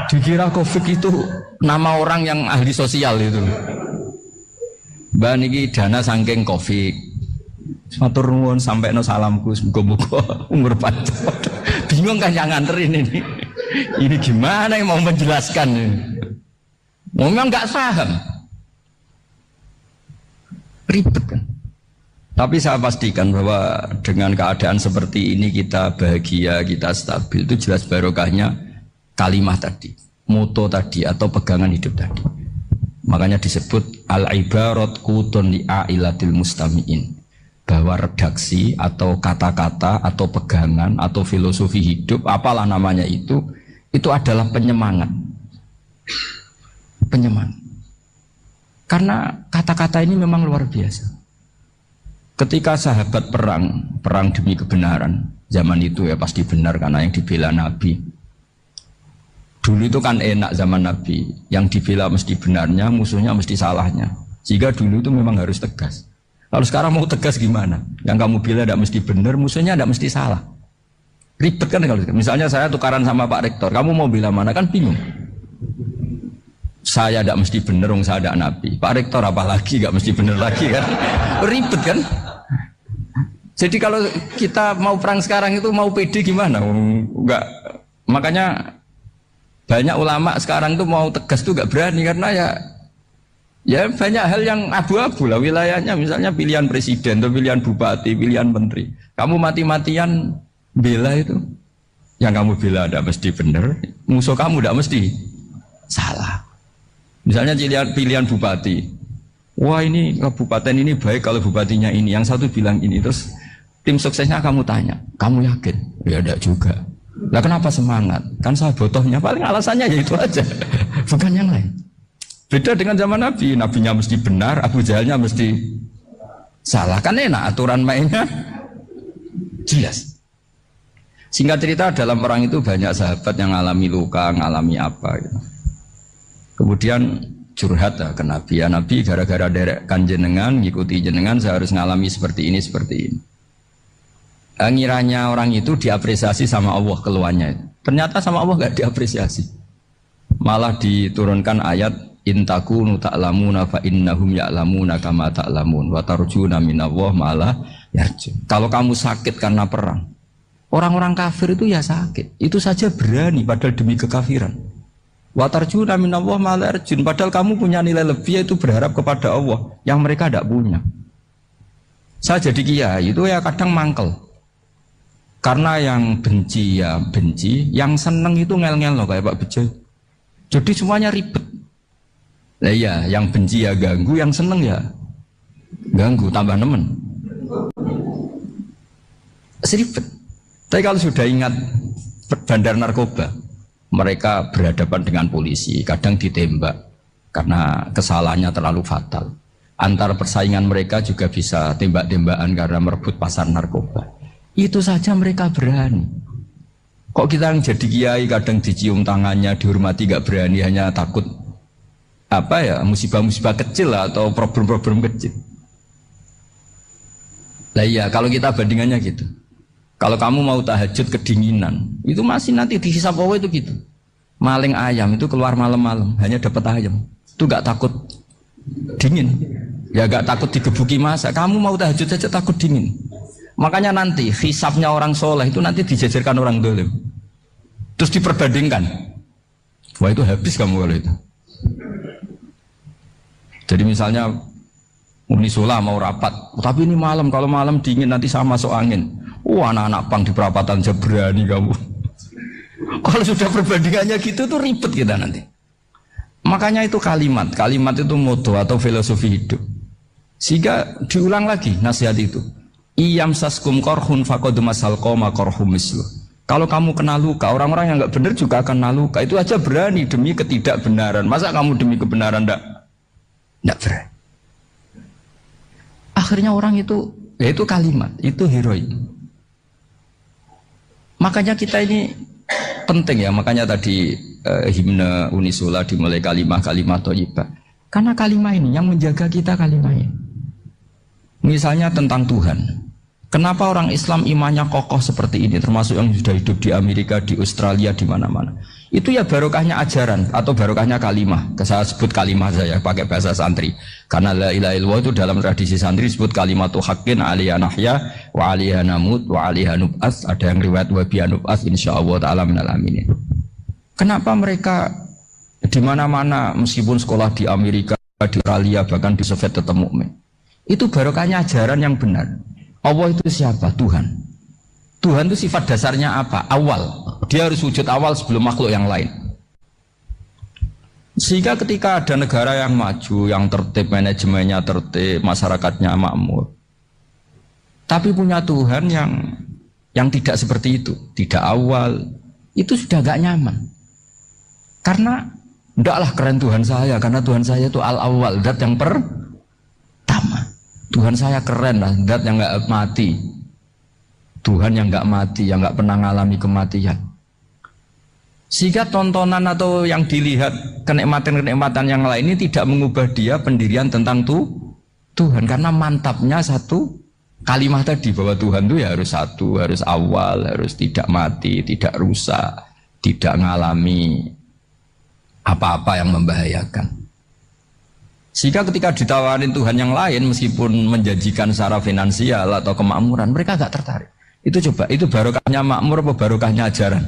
Dikira Covid itu nama orang yang ahli sosial itu. Mbah niki dana saking Covid. Matur nuwun sampekno salamku, muga-muga umur panjang. Bingung kan yang nganterin ini. Ini gimana yang mau menjelaskan ini? Memang nggak paham. Ribet kan. Tapi saya pastikan bahwa dengan keadaan seperti ini kita bahagia, kita stabil, itu jelas barokahnya kalimat tadi, moto tadi atau pegangan hidup tadi. Makanya disebut al-ibarat qutun li'ailatil mustami'in, bahwa redaksi atau kata-kata atau pegangan atau filosofi hidup, apalah namanya itu adalah penyemangat. Karena kata-kata ini memang luar biasa. Ketika sahabat perang demi kebenaran, zaman itu ya pasti benar karena yang dibela Nabi. Dulu itu kan enak zaman Nabi, yang dibela mesti benarnya, musuhnya mesti salahnya. Sehingga dulu itu memang harus tegas. Kalau sekarang mau tegas gimana? Yang kamu bela tidak mesti benar, musuhnya tidak mesti salah. Ribet kan kalau misalnya saya tukaran sama Pak Rektor, kamu mau bela mana kan bingung. Saya tidak mesti benar, saya tidak Nabi. Pak Rektor apalagi nggak mesti benar lagi kan? Ribet kan? Jadi kalau kita mau perang sekarang itu mau pede gimana? Enggak. Makanya banyak ulama sekarang tuh mau tegas tuh nggak berani karena ya banyak hal yang abu-abu lah wilayahnya. Misalnya pilihan presiden atau pilihan bupati, pilihan menteri. Kamu mati-matian bela itu, yang kamu bela tidak mesti benar, musuh kamu tidak mesti salah. Misalnya pilihan bupati, wah ini kabupaten ini baik kalau bupatinya ini, yang satu bilang ini, terus tim suksesnya kamu tanya, kamu yakin? Ya tidak juga. Lah kenapa semangat? Kan saya botohnya, paling alasannya ya itu aja, bukan yang lain. Beda dengan zaman Nabi, Nabinya mesti benar, Abu Jahalnya mesti salah. Kan enak, aturan mainnya jelas. Singkat cerita dalam perang itu banyak sahabat yang alami luka, ngalami apa gitu. Kemudian curhat ke Nabi, ya Nabi gara-gara derekkan jenengan, ngikuti jenengan saya harus ngalami seperti ini. Ngiranya orang itu diapresiasi sama Allah keluarnya. Ternyata sama Allah gak diapresiasi. Malah diturunkan ayat intakunu ta'lamuna fa innahum ya'lamuna kama ta'lamun wa tarjuna minallah malah yarjun. Kalau kamu sakit karena perang, orang-orang kafir itu ya sakit. Itu saja berani padahal demi kekafiran. Wa tarjuna minallah malah yarjun. Padahal kamu punya nilai lebih yaitu berharap kepada Allah yang mereka tidak punya. Saya jadi kiai itu ya kadang mangkel. Karena yang benci ya benci, yang seneng itu ngel-ngel loh kayak Pak Bejo. Jadi semuanya ribet. Nah iya, yang benci ya ganggu, yang seneng ya ganggu tambah nemen. Seribet. Tapi kalau sudah ingat bandar narkoba, mereka berhadapan dengan polisi, kadang ditembak karena kesalahannya terlalu fatal. Antar persaingan mereka juga bisa tembak-tembakan karena merebut pasar narkoba. Itu saja mereka berani. Kok kita yang jadi kiai kadang dicium tangannya, dihormati gak berani, hanya takut apa ya, musibah-musibah kecil lah, atau problem-problem kecil. Lah iya, kalau kita bandingannya gitu. Kalau kamu mau tahajud kedinginan, itu masih nanti dihisab Allah itu gitu. Maling ayam itu keluar malam-malam, hanya dapat ayam. Itu gak takut dingin. Ya gak takut digebuki masa. Kamu mau tahajud saja takut dingin. Makanya nanti hisabnya orang soleh itu nanti dijajarkan orang dolim. Terus diperbandingkan. Wah itu habis kamu kalau itu. Jadi misalnya Unisula mau rapat, tapi ini malam, kalau malam dingin nanti sama masuk angin. Anak-anak pang di perapatan aja berani kamu. Kalau sudah perbandingannya gitu tuh ribet kita nanti. Makanya itu kalimat itu moto atau filosofi hidup. Sehingga diulang lagi nasihat itu. Iyam saskum korhun fakodu masal koma korhum mislu. Kalau kamu kena luka, orang-orang yang nggak benar juga akan kena luka. Itu aja berani demi ketidakbenaran. Masa kamu demi kebenaran nggak berani? Akhirnya orang itu, ya itu kalimat, itu heroik. Makanya kita ini penting ya, makanya tadi himne Unisula dimulai kalimat-kalimat thayyibah. Karena kalimat ini yang menjaga kita kalimat ini. Misalnya tentang Tuhan. Kenapa orang Islam imannya kokoh seperti ini, termasuk yang sudah hidup di Amerika, di Australia, di mana-mana. Itu ya barokahnya ajaran atau barokahnya kalimah. Saya sebut kalimah saya pakai bahasa santri. Karena la ilaha illallah itu dalam tradisi santri disebut kalimatu haqqin alaiha nahya wa alaiha namut wa alaiha nub'ats. Ada yang riwayat wa biha nub'ats insyaallah taala minal aminin. Kenapa mereka di mana-mana meskipun sekolah di Amerika, di Australia, bahkan di Soviet tetap mukmin? Itu barokahnya ajaran yang benar. Allah itu siapa? Tuhan. Tuhan itu sifat dasarnya apa? Awal. Dia harus wujud awal sebelum makhluk yang lain. Sehingga ketika ada negara yang maju, yang tertib, manajemennya tertib, masyarakatnya makmur, tapi punya Tuhan yang tidak seperti itu, tidak awal, itu sudah gak nyaman. Karena ndaklah keren Tuhan saya, karena Tuhan saya itu al-awwal, zat yang pertama. Tuhan saya keren lah, zat yang gak mati. Tuhan yang gak mati, yang gak pernah mengalami kematian. Sehingga tontonan atau yang dilihat kenikmatan-kenikmatan yang lain ini tidak mengubah dia pendirian tentang Tuhan. Karena mantapnya satu kalimat tadi, bahwa Tuhan itu ya harus satu, harus awal, harus tidak mati, tidak rusak, tidak mengalami apa-apa yang membahayakan. Sehingga ketika ditawarin Tuhan yang lain, meskipun menjanjikan secara finansial atau kemakmuran, mereka gak tertarik. Itu coba, itu barokahnya makmur apa barokahnya ajaran?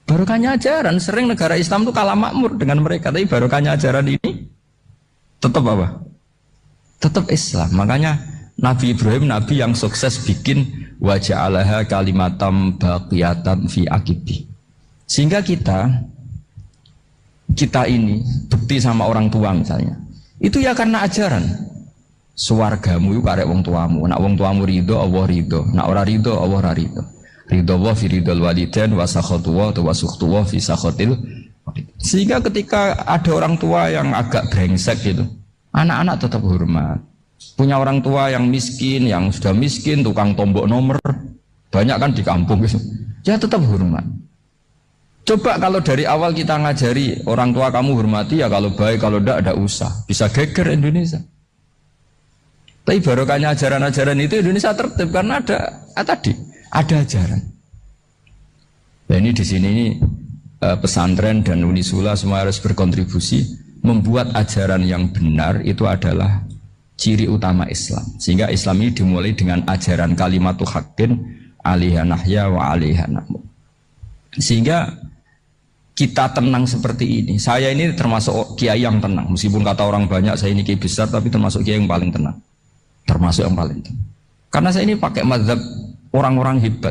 Barokahnya ajaran. Sering negara Islam itu kalah makmur dengan mereka, tapi barokahnya ajaran ini tetap apa? Tetap Islam. Makanya Nabi Ibrahim, Nabi yang sukses bikin wa ja'alaha kalimatam baqiyatan fi aqibi. Sehingga kita ini bukti sama orang tua misalnya, itu ya karena ajaran. Suwargamu itu karek wong tuamu. Nak wong tuamu ridho, Allah ridho. Nak ora ridho, Allah ora ridho. Ridho Allah fi ridhol walidain wa sakhatu wa sakhtu wa fi sakhatil. Sehingga ketika ada orang tua yang agak brengsek gitu, anak-anak tetap hormat. Punya orang tua yang miskin, yang sudah miskin, tukang tombok nomor, banyak kan di kampung gitu. Ya tetap hormat. Coba kalau dari awal kita ngajari orang tua kamu hormati ya, kalau baik, kalau tidak usah. Bisa geger Indonesia. Tapi barokahnya ajaran-ajaran itu Indonesia tertib karena ada ajaran. Dan ini di sini pesantren dan Unisula semua harus berkontribusi membuat ajaran yang benar itu adalah ciri utama Islam. Sehingga Islam ini dimulai dengan ajaran kalimatu haqqin alaiha nahya wa alaiha namut. Sehingga kita tenang seperti ini. Saya ini termasuk kiai yang tenang. Meskipun kata orang banyak saya ini kiai besar, tapi termasuk kiai yang paling tenang. Termasuk yang paling tenang. Karena saya ini pakai mazhab orang-orang hebat.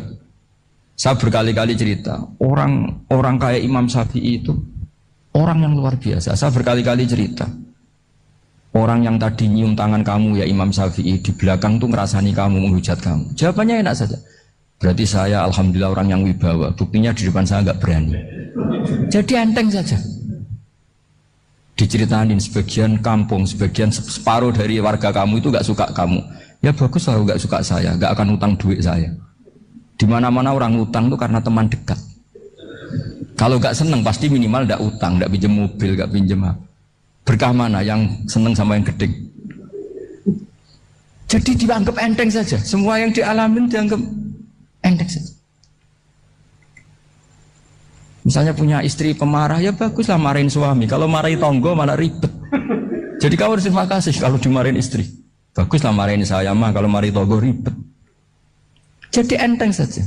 Saya berkali-kali cerita, orang kayak Imam Syafi'i itu orang yang luar biasa. Saya berkali-kali cerita, orang yang tadi nyium tangan kamu ya Imam Syafi'i di belakang tuh ngerasani kamu, menghujat kamu. Jawabannya enak saja. Berarti saya alhamdulillah orang yang wibawa. Buktinya di depan saya nggak berani. Jadi enteng saja. Diceritain sebagian kampung, sebagian separuh dari warga kamu itu nggak suka kamu. Ya bagus lah nggak suka saya, nggak akan utang duit saya. Di mana-mana orang utang tuh karena teman dekat. Kalau nggak seneng pasti minimal nggak utang, nggak pinjam mobil, nggak pinjam apa. Berkah mana yang seneng sama yang gede? Jadi dianggap enteng saja. Semua yang dialamin dianggap enteng saja. Misalnya punya istri pemarah, ya baguslah marahin suami. Kalau marahin tonggo malah ribet. Jadi kau harus terima kasih kalau dimarahin istri. Baguslah marahin saya mah, kalau marahin tonggo ribet. Jadi enteng saja.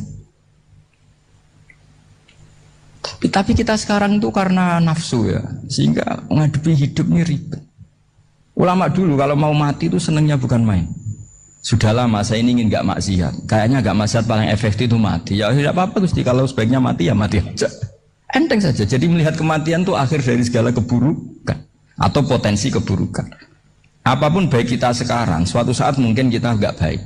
Tapi kita sekarang itu karena nafsu ya, sehingga menghadapi hidup ini ribet. Ulama dulu kalau mau mati itu senengnya bukan main. Sudah lama saya ini ingin gak maksiat. Kayaknya gak maksiat paling efektif itu mati. Ya tidak apa-apa Gusti, kalau sebaiknya mati ya mati aja. Enteng saja. Jadi melihat kematian itu akhir dari segala keburukan atau potensi keburukan. Apapun baik kita sekarang, suatu saat mungkin kita gak baik.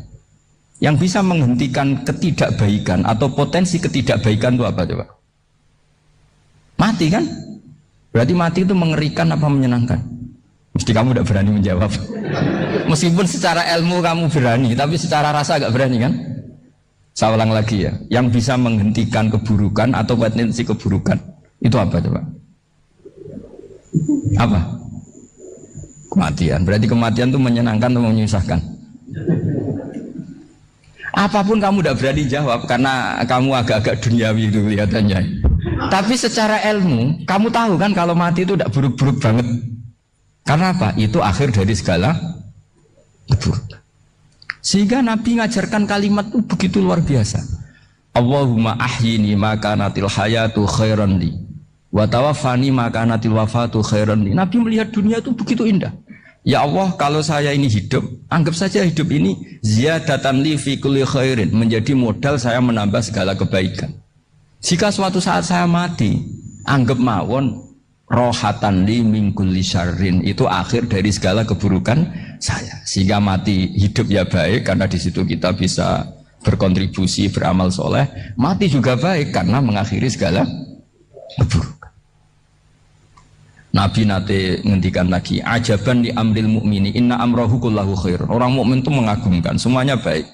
Yang bisa menghentikan ketidakbaikan atau potensi ketidakbaikan itu apa coba? Mati kan? Berarti mati itu mengerikan apa menyenangkan? Mesti kamu tidak berani menjawab. Meskipun secara ilmu kamu berani, tapi secara rasa agak berani kan? Saya ulang lagi ya. Yang bisa menghentikan keburukan atau potensi keburukan itu apa coba? Apa? Kematian. Berarti kematian itu menyenangkan atau menyusahkan? Apapun kamu tidak berani jawab karena kamu agak-agak duniawi itu kelihatannya. Tapi secara ilmu, kamu tahu kan kalau mati itu tidak buruk-buruk banget. Karena apa? Itu akhir dari segala keburukan. Sehingga Nabi ngajarkan kalimat itu begitu luar biasa. Allahumma ahyini maka natil hayatu khairan li wa tawaffani maka natil wafatu khairan li. Nabi melihat dunia itu begitu indah. Ya Allah, kalau saya ini hidup, anggap saja hidup ini ziyadatan li fi kulli khairin, menjadi modal saya menambah segala kebaikan. Jika suatu saat saya mati, anggap mawon rohatan li min kulli syarrin, itu akhir dari segala keburukan saya. Sehingga mati hidup ya baik karena di situ kita bisa berkontribusi beramal soleh. Mati juga baik karena mengakhiri segala keburukan. Nabi nate ngendikan lagi, ajaban li amril mu'mini inna amrahu kullahu khair. Orang mukmin itu mengagumkan, semuanya baik.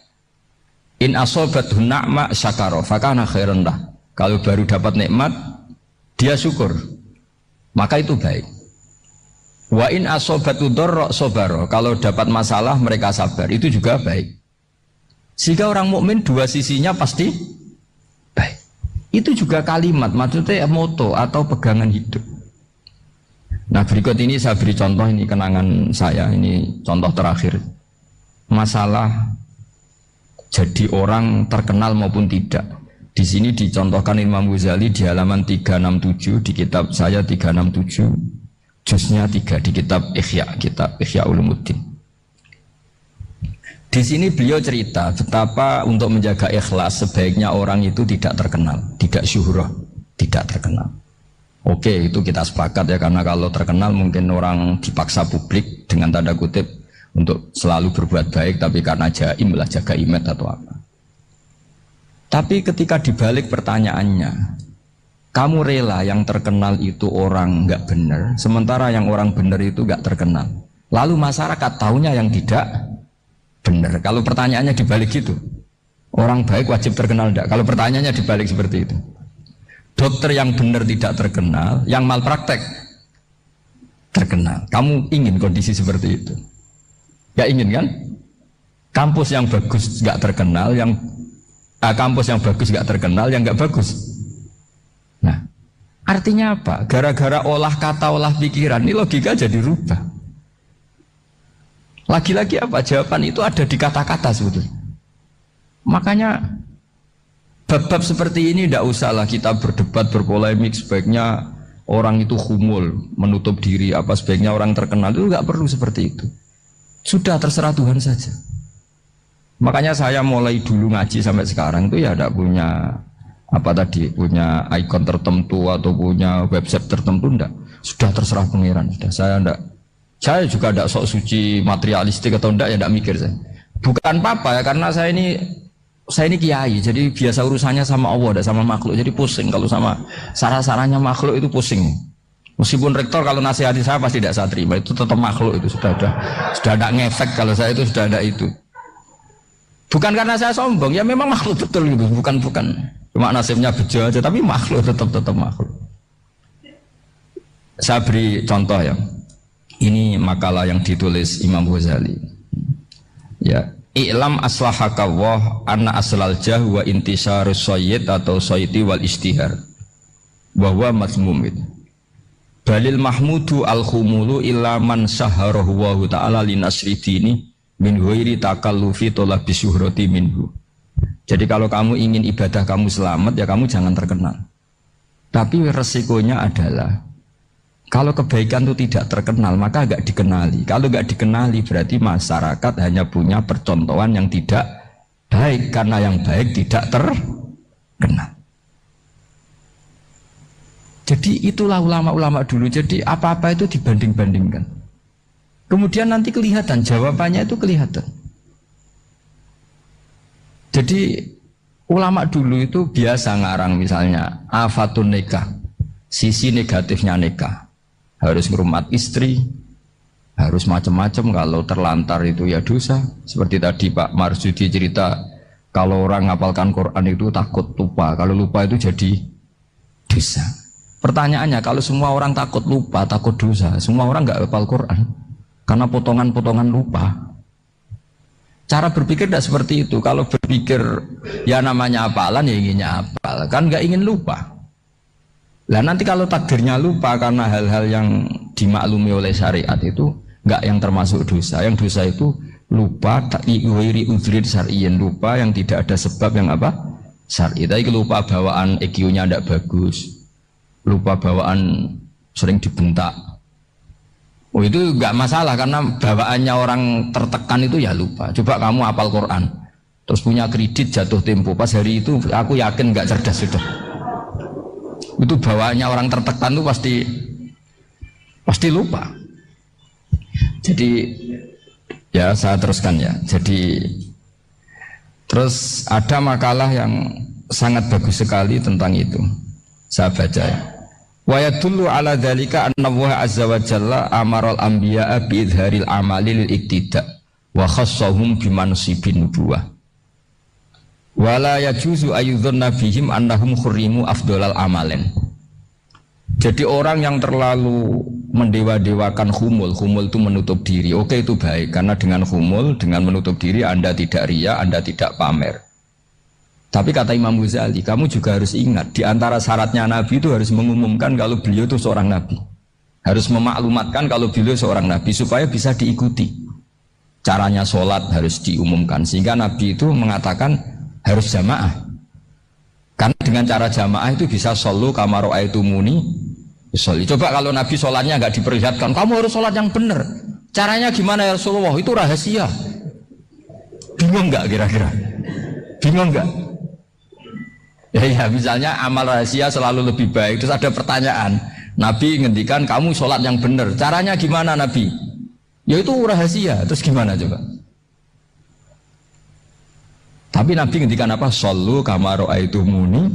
In asobathu na'ma syakara fakana khairan lah. Kalau baru dapat nikmat, dia syukur, maka itu baik. Wa in asobatu dharra sabara. Kalau dapat masalah mereka sabar, itu juga baik. Sehingga orang mukmin dua sisinya pasti baik. Itu juga kalimat, maksudnya moto atau pegangan hidup. Nah berikut ini saya beri contoh, ini kenangan saya, ini contoh terakhir. Masalah jadi orang terkenal maupun tidak. Di sini dicontohkan Imam Ghazali di halaman 367 di kitab saya 367, juznya 3 di kitab Ihya Ulumuddin. Di sini beliau cerita betapa untuk menjaga ikhlas sebaiknya orang itu tidak terkenal, tidak syuhrah, tidak terkenal. Oke, itu kita sepakat ya, karena kalau terkenal mungkin orang dipaksa publik dengan tanda kutip untuk selalu berbuat baik, tapi karena jaim lah, jaga image atau apa. Tapi ketika dibalik pertanyaannya, kamu rela yang terkenal itu orang nggak benar, sementara yang orang benar itu nggak terkenal. Lalu masyarakat tahunya yang tidak benar. Kalau pertanyaannya dibalik gitu, orang baik wajib terkenal enggak? Kalau pertanyaannya dibalik seperti itu, dokter yang benar tidak terkenal, yang malpraktek terkenal. Kamu ingin kondisi seperti itu? Gak ingin kan? Kampus yang bagus nggak terkenal, kampus yang bagus nggak terkenal, yang nggak bagus. Nah, artinya apa? Gara-gara olah kata, olah pikiran, ini logika jadi rubah. Lagi-lagi apa? Jawaban itu ada di kata-kata sebetulnya. Makanya bab-bab seperti ini tidak usahlah kita berdebat, berpolemik. Sebaiknya orang itu humul, menutup diri, apa sebaiknya orang terkenal, itu nggak perlu seperti itu. Sudah terserah Tuhan saja. Makanya saya mulai dulu ngaji sampai sekarang itu ya tidak punya punya ikon tertentu atau punya website tertentu, enggak. Sudah terserah pangeran, sudah. Saya enggak Saya juga tidak sok suci materialistik atau tidak, ya tidak mikir saya. Bukan apa-apa ya, karena saya ini kiai, jadi biasa urusannya sama Allah, tidak sama makhluk. Jadi pusing kalau sama sarah-sarahnya makhluk itu pusing. Meskipun rektor kalau nasihati saya pasti tidak saya terima, itu tetap makhluk, itu sudah ada ngefek kalau saya itu sudah ada itu. Bukan karena saya sombong, ya memang makhluk betul gitu, bukan. Cuma nasibnya bejo aja, tapi makhluk tetap makhluk. Saya beri contoh ya. Ini makalah yang ditulis Imam Ghazali. Ya, i'lam aslahakawah anna aslal jah wa intisarus sayyid atau sayyidi wal istihar. Wa huwa mazmum itu. Balil mahmudu al-khumulu illa man saharahu wa ta'ala li nasri dini min ghairi takallufi talabi syuhrati minhu. Jadi kalau kamu ingin ibadah kamu selamat, ya kamu jangan terkenal. Tapi resikonya adalah kalau kebaikan itu tidak terkenal, maka agak dikenali. Kalau agak dikenali berarti masyarakat hanya punya percontohan yang tidak baik, karena yang baik tidak terkenal. Jadi itulah ulama-ulama dulu. Jadi apa-apa itu dibanding-bandingkan. Kemudian nanti kelihatan, jawabannya itu kelihatan. Jadi ulama dulu itu biasa ngarang misalnya afatun nikah, sisi negatifnya nikah. Harus ngurmat istri, harus macam-macam, kalau terlantar itu ya dosa. Seperti tadi Pak Marsudi cerita, kalau orang ngapalkan Quran itu takut lupa, kalau lupa itu jadi dosa. Pertanyaannya, kalau semua orang takut lupa, takut dosa, semua orang nggak hafal Quran karena potongan-potongan lupa. Cara berpikir tidak seperti itu. Kalau berpikir ya namanya hafalan, ya inginnya hafal, kan nggak ingin lupa. Lah nanti kalau takdirnya lupa karena hal-hal yang dimaklumi oleh syariat itu enggak yang termasuk dosa. Yang dosa itu lupa ta'iri udhrin syar'iyyin, lupa yang tidak ada sebab yang apa? Syar'i. Tapi lupa bawaan EQ-nya tidak bagus. Lupa bawaan sering dibentak. Oh itu enggak masalah karena bawaannya orang tertekan itu ya lupa. Coba kamu hafal Quran, terus punya kredit jatuh tempo. Pas hari itu aku yakin enggak cerdas sudah. Itu bawaannya orang tertekan itu pasti lupa. Jadi ya saya teruskan ya. Jadi terus ada makalah yang sangat bagus sekali tentang itu. Saya baca ya. Wa yadullu ala dzalika anna Allah azza wa jalla amaral anbiya'a bi idharil amali lil iktida wa khassahum bi mansibin nubuwah. Wala yajuzu ayyudhanna bihim annahum khurrimu afdolal amalen. Jadi orang yang terlalu mendewa-dewakan khumul itu menutup diri. Oke, itu baik, karena dengan khumul, dengan menutup diri Anda tidak riya, Anda tidak pamer. Tapi kata Imam Ghazali, kamu juga harus ingat, di antara syaratnya Nabi itu harus mengumumkan kalau beliau itu seorang Nabi. Harus memaklumatkan kalau beliau seorang Nabi supaya bisa diikuti. Caranya sholat harus diumumkan, sehingga Nabi itu mengatakan harus jamaah. Karena dengan cara jamaah itu bisa shollu kama ra'aitumuni usolli. Coba kalau Nabi sholatnya nggak diperlihatkan, kamu harus sholat yang benar. Caranya gimana ya Rasulullah? Itu rahasia. Bingung nggak kira-kira? Bingung nggak? Ya misalnya amal rahasia selalu lebih baik. Terus ada pertanyaan, Nabi ngendikan kamu sholat yang benar. Caranya gimana Nabi? Ya itu rahasia. Terus gimana coba? Tapi Nabi ngendikan apa? Shollu kama ra'aitumuni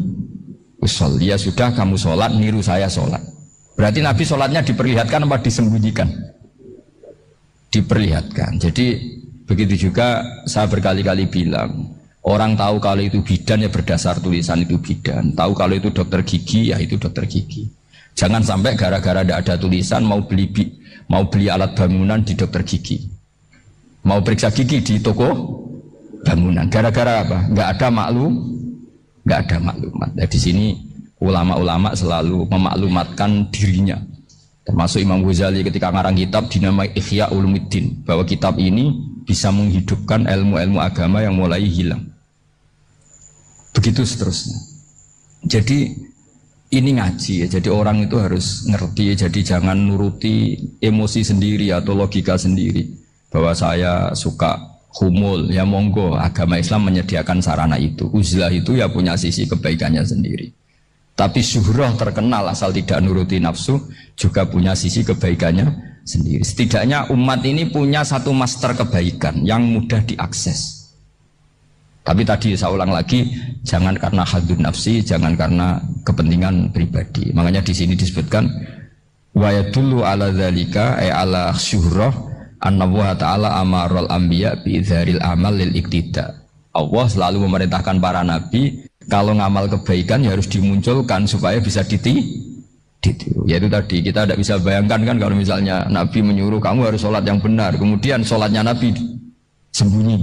usolli. Ya sudah, kamu sholat, niru saya sholat. Berarti Nabi sholatnya diperlihatkan apa disembunyikan? Diperlihatkan. Jadi begitu juga saya berkali-kali bilang, orang tahu kalau itu bidan ya berdasar tulisan itu bidan. Tahu kalau itu dokter gigi ya itu dokter gigi. Jangan sampai gara-gara tidak ada tulisan mau beli alat bangunan di dokter gigi, mau periksa gigi di toko bangunan. Gara-gara apa? Nggak ada maklumat. Nah, di sini ulama-ulama selalu memaklumatkan dirinya. Termasuk Imam Ghazali ketika ngarang kitab dinamai Ihya Ulumuddin, bahwa kitab ini bisa menghidupkan ilmu-ilmu agama yang mulai hilang. Begitu seterusnya. Jadi ini ngaji ya. Jadi orang itu harus ngerti ya. Jadi jangan nuruti emosi sendiri atau logika sendiri. Bahwa saya suka humul, ya monggo, agama Islam menyediakan sarana itu. Uzlah itu ya punya sisi kebaikannya sendiri. Tapi syuhrah terkenal asal tidak nuruti nafsu juga punya sisi kebaikannya sendiri. Setidaknya umat ini punya satu master kebaikan yang mudah diakses. Tapi tadi saya ulang lagi, jangan karena hadun nafsi, jangan karena kepentingan pribadi. Makanya di sini disebutkan wa yadullu ala dzalika ay ala syuhrah anna wa ta'ala amarul anbiya bi idzharil amal lil iktida. Allah selalu memerintahkan para nabi kalau ngamal kebaikan ya harus dimunculkan supaya bisa ditiru. Yaitu tadi kita tidak bisa bayangkan kan kalau misalnya Nabi menyuruh kamu harus sholat yang benar, kemudian sholatnya Nabi sembunyi.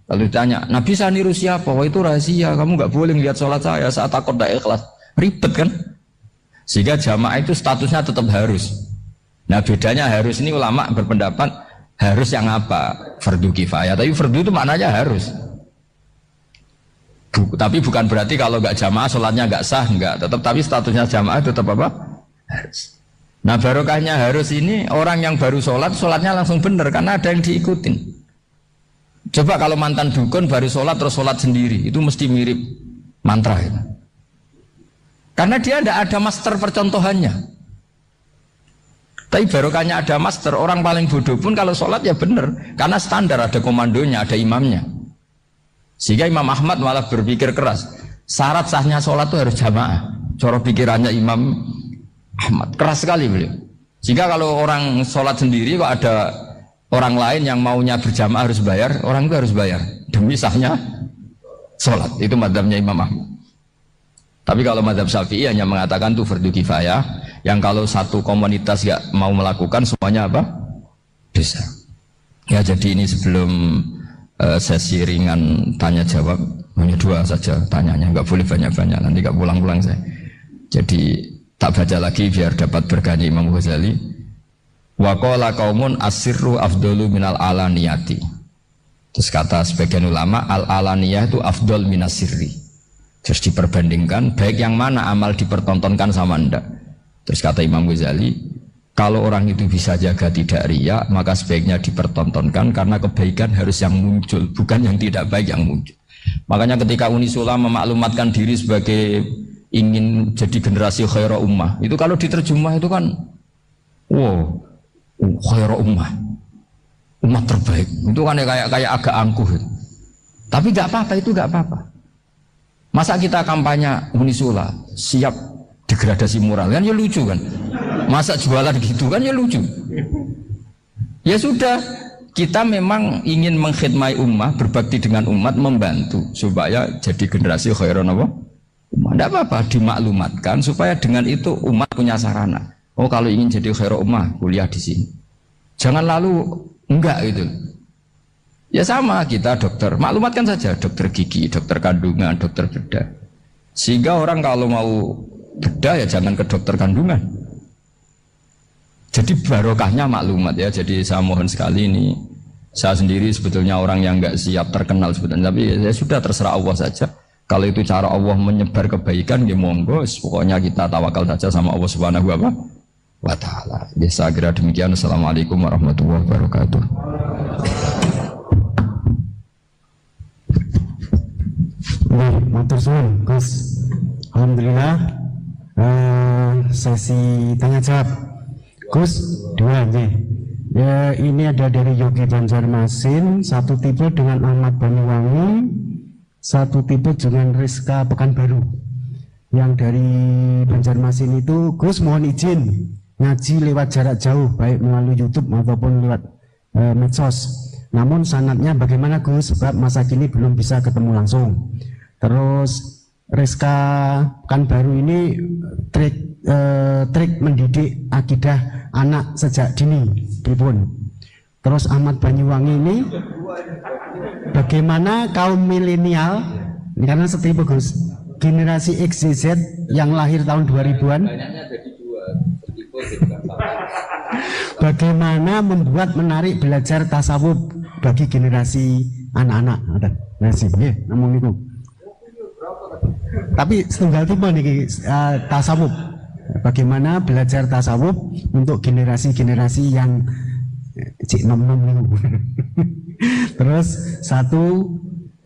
Lalu ditanya, Nabi saya niru siapa? Wah itu rahasia, kamu nggak boleh lihat sholat saya saat takut tidak ikhlas. Ribet kan? Sehingga jamaah itu statusnya tetap harus. Nah bedanya harus ini ulama berpendapat harus yang apa? Fardu kifayah. Tapi fardu itu maknanya harus. Tapi bukan berarti kalau nggak jamaah sholatnya nggak sah, nggak. Tapi statusnya jamaah tetap apa? Harus. Nah barokahnya harus ini orang yang baru sholat, sholatnya langsung benar karena ada yang diikutin. Coba kalau mantan dukun baru sholat terus sholat sendiri, itu mesti mirip mantra ya. Karena dia tidak ada master percontohannya. Tapi barokahnya ada master, orang paling bodoh pun kalau sholat ya benar, karena standar ada komandonya, ada imamnya. Sehingga Imam Ahmad malah berpikir keras, syarat sahnya sholat itu harus jamaah. Cara pikirannya Imam Ahmad keras sekali beliau. Sehingga kalau orang sholat sendiri kok ada orang lain yang maunya berjamaah harus bayar, orang itu harus bayar demi sahnya sholat. Itu madzhabnya Imam Ahmad. Tapi kalau madzhab Syafi'i hanya mengatakan itu fardu kifayah, yang kalau satu komunitas gak mau melakukan semuanya apa? Bisa. Ya jadi ini sebelum sesi ringan tanya jawab, hanya 2 saja tanyanya, nggak boleh banyak-banyak, nanti gak pulang-pulang saya. Jadi tak baca lagi biar dapat berkahnya Imam Ghazali. Wa qala qaumun asirru afdalu minal alaniyati. Terus kata sebagian ulama al alaniyah itu afdal minas sirri. Terus diperbandingkan baik yang mana amal dipertontonkan sama ndak. Terus kata Imam Ghazali, kalau orang itu bisa jaga tidak riya, maka sebaiknya dipertontonkan karena kebaikan harus yang muncul, bukan yang tidak baik yang muncul. Makanya ketika Unisula memaklumatkan diri sebagai ingin jadi generasi khairah ummah, itu kalau diterjemah itu kan wow, khairah ummah, umat terbaik. Itu kan kayak agak angkuh. Tapi nggak apa-apa, itu nggak apa-apa. Masa kita kampanye Unisula siap degradasi moral kan ya lucu kan. Masa jualan gitu kan ya lucu. Ya sudah, kita memang ingin mengkhidmati ummah, berbakti dengan umat, membantu supaya jadi generasi khairah apa? Ummah. Tidak apa-apa, dimaklumatkan supaya dengan itu umat punya sarana. Oh kalau ingin jadi khairah ummah, kuliah di sini. Jangan lalu enggak gitu. Ya sama kita dokter, maklumatkan saja dokter gigi, dokter kandungan, dokter bedah. Sehingga orang kalau mau bedah ya jangan ke dokter kandungan. Jadi barokahnya maklumat ya. Jadi saya mohon sekali ini, saya sendiri sebetulnya orang yang nggak siap terkenal sebetulnya, tapi ya sudah terserah Allah saja. Kalau itu cara Allah menyebar kebaikan, ya monggo. Pokoknya kita tawakal saja sama Allah Subhanahu wa Ta'ala. Ya saya kira demikian. Assalamualaikum warahmatullahi wabarakatuh. Matur suwun Gus. Alhamdulillah sesi tanya jawab Gus 2 nih. Ya ini ada dari Yogi Banjarmasin, satu tipe dengan Ahmad Banyuwangi, satu tipe dengan Rizka Pekanbaru. Yang dari Banjarmasin itu, Gus mohon izin ngaji lewat jarak jauh, baik melalui YouTube maupun lewat medsos. Namun sanadnya bagaimana Gus? Sebab masa kini belum bisa ketemu langsung. Terus Rizka Pekanbaru ini trik mendidik akidah anak sejak dini, pripun. Terus Ahmad Banyuwangi ini bagaimana kaum milenial, karena setipe Gus, generasi X Z yang lahir tahun 2000-an, bagaimana membuat menarik belajar tasawuf bagi generasi anak-anak. Namun itu. Tapi setunggal tipe nih tasawuf. Bagaimana belajar tasawuf untuk generasi-generasi yang cik nom-nom nih. Terus satu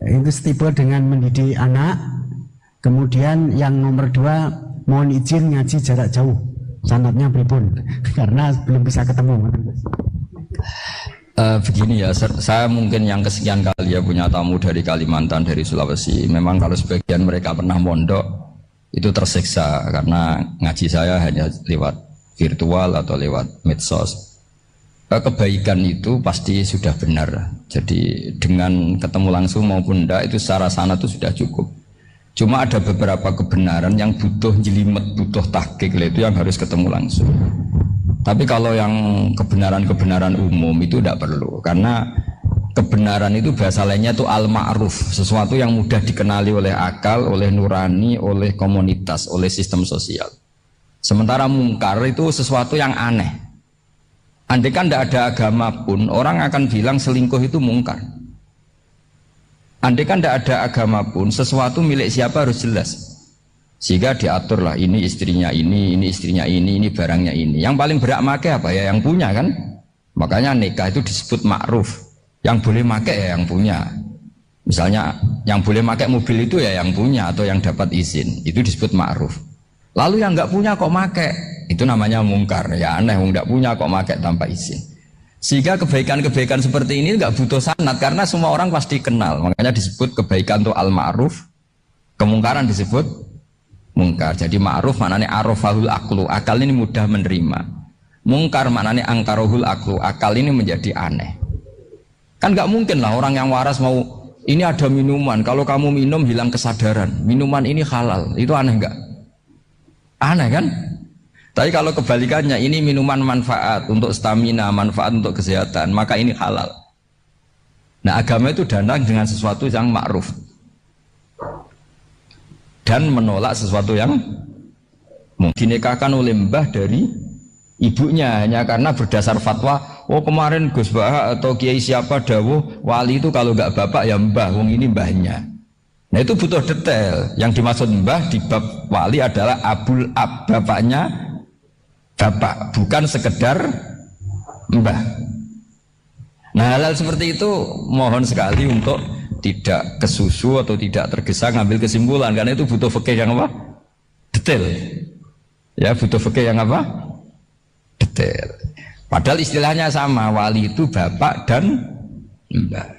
itu tipe dengan mendidik anak. Kemudian yang nomor 2 mohon izin ngaji jarak jauh sanadnya pripun karena belum bisa ketemu. Begini ya, saya mungkin yang kesekian kali ya punya tamu dari Kalimantan, dari Sulawesi. Memang kalau sebagian mereka pernah mondok itu tersiksa karena ngaji saya hanya lewat virtual atau lewat medsos. Kebaikan itu pasti sudah benar. Jadi dengan ketemu langsung maupun enggak itu secara sana itu sudah cukup. Cuma ada beberapa kebenaran yang butuh jelimet, butuh tahqiq, itu yang harus ketemu langsung. Tapi kalau yang kebenaran-kebenaran umum itu tidak perlu, karena kebenaran itu bahasa lainnya itu al-ma'ruf, sesuatu yang mudah dikenali oleh akal, oleh nurani, oleh komunitas, oleh sistem sosial. Sementara mungkar itu sesuatu yang aneh. Andai kan tidak ada agama pun, orang akan bilang selingkuh itu mungkar. Andai kan tidak ada agama pun, sesuatu milik siapa harus jelas. Sehingga diaturlah ini istrinya ini istrinya ini barangnya ini. Yang paling berhak make apa ya yang punya kan. Makanya nikah itu disebut ma'ruf. Yang boleh make ya yang punya. Misalnya yang boleh make mobil itu ya yang punya atau yang dapat izin. Itu disebut ma'ruf. Lalu yang nggak punya kok make, itu namanya mungkar. Ya aneh, yang nggak punya kok make tanpa izin. Sehingga kebaikan-kebaikan seperti ini nggak butuh sanad karena semua orang pasti kenal. Makanya disebut kebaikan itu al-ma'ruf. Kemungkaran disebut mungkar. Jadi ma'ruf maknanya arafahul aklu, akal ini mudah menerima. Mungkar maknanya angkarohul aklu, akal ini menjadi aneh. Kan nggak mungkin lah orang yang waras mau ini ada minuman, kalau kamu minum hilang kesadaran, minuman ini halal, itu aneh nggak? Aneh kan? Tapi kalau kebalikannya ini minuman manfaat untuk stamina, manfaat untuk kesehatan, maka ini halal. Nah agama itu datang dengan sesuatu yang ma'ruf dan menolak sesuatu yang mungkin dinikahkan oleh mbah dari ibunya hanya karena berdasar fatwa. Oh kemarin Gus Bah atau Kiai siapa dawuh wali itu kalau nggak bapak ya mbah, wong ini mbahnya. Nah itu butuh detail. Yang dimaksud mbah di bab wali adalah abul ab, bapaknya bapak, bukan sekedar mbah. Nah hal-hal seperti itu mohon sekali untuk tidak kesusu atau tidak tergesa ngambil kesimpulan karena itu butuh fikih yang apa? Detail. Ya butuh fikih yang apa? Detail. Padahal istilahnya sama, wali itu bapak dan mbah.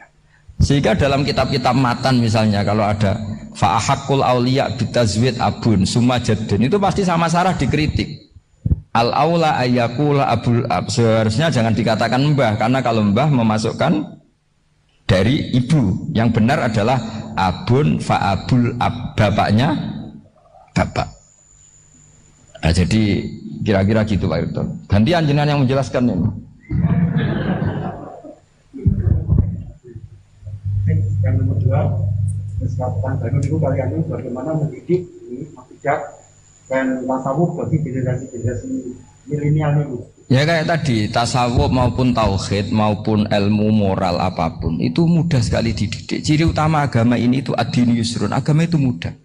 Sehingga dalam kitab-kitab matan misalnya kalau ada fa'ahakul auliya bitazwid abun summa jaddun itu pasti sama sarah dikritik. Al-aula ayyakula abul ab, seharusnya jangan dikatakan mbah karena kalau mbah memasukkan dari ibu, yang benar adalah abun fa'abul ab, bapaknya bapak. Nah, jadi kira-kira gitu Pak Irton. Gantian jenengan yang menjelaskan ini. Yang nomor 2, kesempatan baru itu kalian bagaimana mendidik ini bijak dan tasawuf bagi generasi-generasi milenial itu. Ya kayak tadi, tasawuf maupun tauhid maupun ilmu moral apapun itu mudah sekali dididik. Ciri utama agama ini itu ad-din yusrun, agama itu mudah.